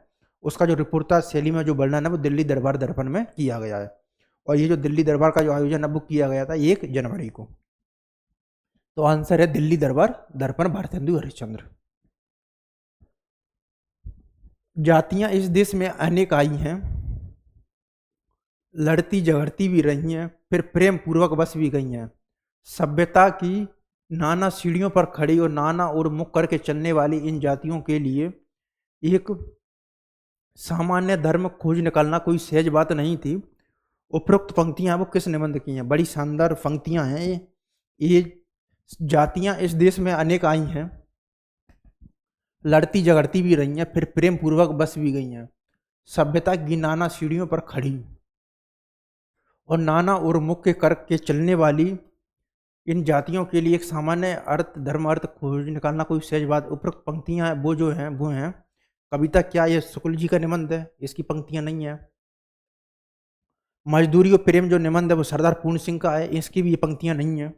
उसका जो रिपोर्ट था शैली में जो वर्णन है वो दिल्ली दरबार दर्पण में किया गया है। और ये जो दिल्ली दरबार का जो आयोजन है वो किया गया था 1 जनवरी को। तो आंसर है दिल्ली दरबार दर्पण भारतेंदु हरिश्चंद्र। जातियां इस देश में अनेक आई हैं, लड़ती झगड़ती भी रही हैं, फिर प्रेम पूर्वक बस भी गई हैं। सभ्यता की नाना सीढ़ियों पर खड़ी और नाना और मुख करके चलने वाली इन जातियों के लिए एक सामान्य धर्म खोज निकालना कोई सहज बात नहीं थी। उपरोक्त पंक्तियां वो किस निबंध की हैं? बड़ी शानदार पंक्तियां हैं ये। जातियां इस देश में अनेक आई हैं, लड़ती झगड़ती भी रही हैं, फिर प्रेम पूर्वक बस भी गई हैं। सभ्यता की नाना सीढ़ियों पर खड़ी और नाना और मुख के कर के चलने वाली इन जातियों के लिए एक सामान्य अर्थ धर्म अर्थ खोज निकालना कोई सहज बात। उपरोक्त पंक्तियां वो जो हैं वो हैं कविता क्या ये शुक्ल जी का निबंध है? इसकी पंक्तियां नहीं है। मजदूरी और प्रेम जो निबंध है वो सरदार पूर्ण सिंह का है, इसकी भी ये पंक्तियां नहीं है।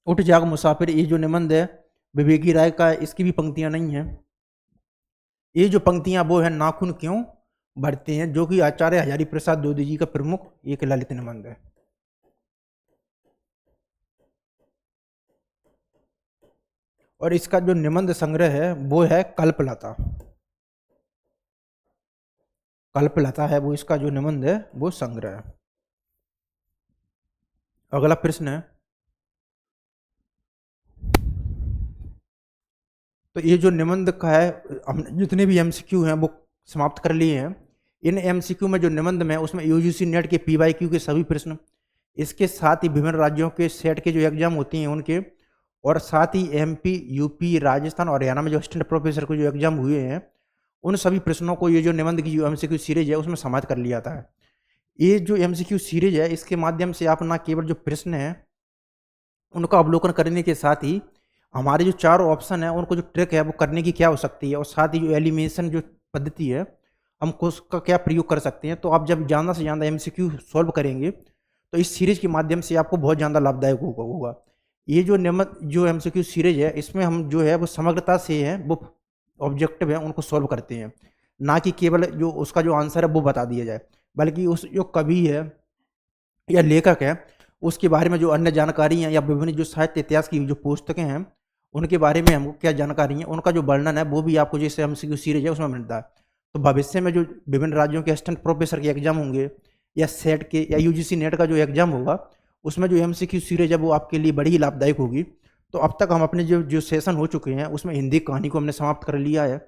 उठ जाग मुसाफिर ये जो निबंध है विवेकी राय का है, इसकी भी पंक्तियां नहीं है। ये जो पंक्तियां वो है नाखून क्यों भरते हैं, जो कि आचार्य हजारी प्रसाद द्विवेदी जी का प्रमुख एक ललित निबंध है। और इसका जो निबंध संग्रह है वो है कल्पलता। कल्पलता है वो इसका जो निबंध है वो संग्रह है। अगला प्रश्न है, तो ये जो निबंध का है हम जितने भी एमसीक्यू हैं वो समाप्त कर लिए हैं। इन एमसीक्यू में जो निबंध में उसमें यूजीसी नेट के पीवाईक्यू के सभी प्रश्न, इसके साथ ही विभिन्न राज्यों के सेट के जो एग्जाम होती हैं उनके, और साथ ही एमपी यूपी राजस्थान और हरियाणा में जो असिस्टेंट प्रोफेसर के जो एग्जाम हुए हैं उन सभी प्रश्नों को ये जो निबंध की जो एमसीक्यू सीरीज है उसमें समाप्त कर लिया था। ये जो एमसीक्यू सीरीज है इसके माध्यम से आप ना केवल जो प्रश्न है उनका अवलोकन करने के साथ ही हमारे जो 4 ऑप्शन है उनको जो ट्रिक है वो करने की क्या हो सकती है, और साथ ही जो एलिमिनेशन जो पद्धति है हम उसका क्या प्रयोग कर सकते हैं। तो आप जब ज़्यादा से ज़्यादा एमसीक्यू सॉल्व करेंगे तो इस सीरीज के माध्यम से आपको बहुत ज़्यादा लाभदायक होगा। ये जो जो एमसीक्यू सीरीज है इसमें हम जो है वो समग्रता से है वो ऑब्जेक्टिव है उनको सॉल्व करते हैं, ना कि केवल जो उसका जो आंसर है वो बता दिया जाए, बल्कि उस जो कवि है या लेखक है उसके बारे में जो अन्य जानकारी है या विभिन्न जो साहित्य इतिहास की जो पुस्तकें हैं उनके बारे में हमको क्या जानकारी है उनका जो वर्णन है वो भी आपको जैसे एमसीक्यू सीरीज है उसमें मिलता है। तो भविष्य में जो विभिन्न राज्यों के असिस्टेंट प्रोफेसर के एग्जाम होंगे या सेट के या यूजीसी नेट का जो एग्जाम होगा उसमें जो एमसीक्यू सीरीज है वो आपके लिए बड़ी ही लाभदायक होगी। तो अब तक हम अपने जो जो सेशन हो चुके हैं उसमें हिंदी कहानी को हमने समाप्त कर लिया है,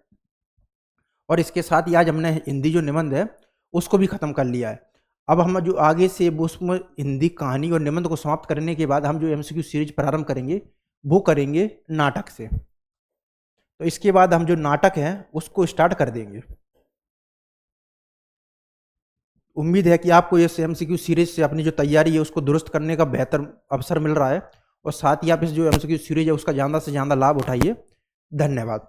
और इसके साथ ही आज हमने हिंदी जो निबंध है उसको भी ख़त्म कर लिया है। अब हम जो आगे से उसमें हिंदी कहानी और निबंध को समाप्त करने के बाद हम जो एमसीक्यू सीरीज प्रारंभ करेंगे वो करेंगे नाटक से। तो इसके बाद हम जो नाटक है उसको स्टार्ट कर देंगे। उम्मीद है कि आपको ये एमसीक्यू सीरीज से अपनी जो तैयारी है उसको दुरुस्त करने का बेहतर अवसर मिल रहा है, और साथ ही आप इस जो एमसीक्यू सीरीज है उसका ज़्यादा से ज़्यादा लाभ उठाइए। धन्यवाद।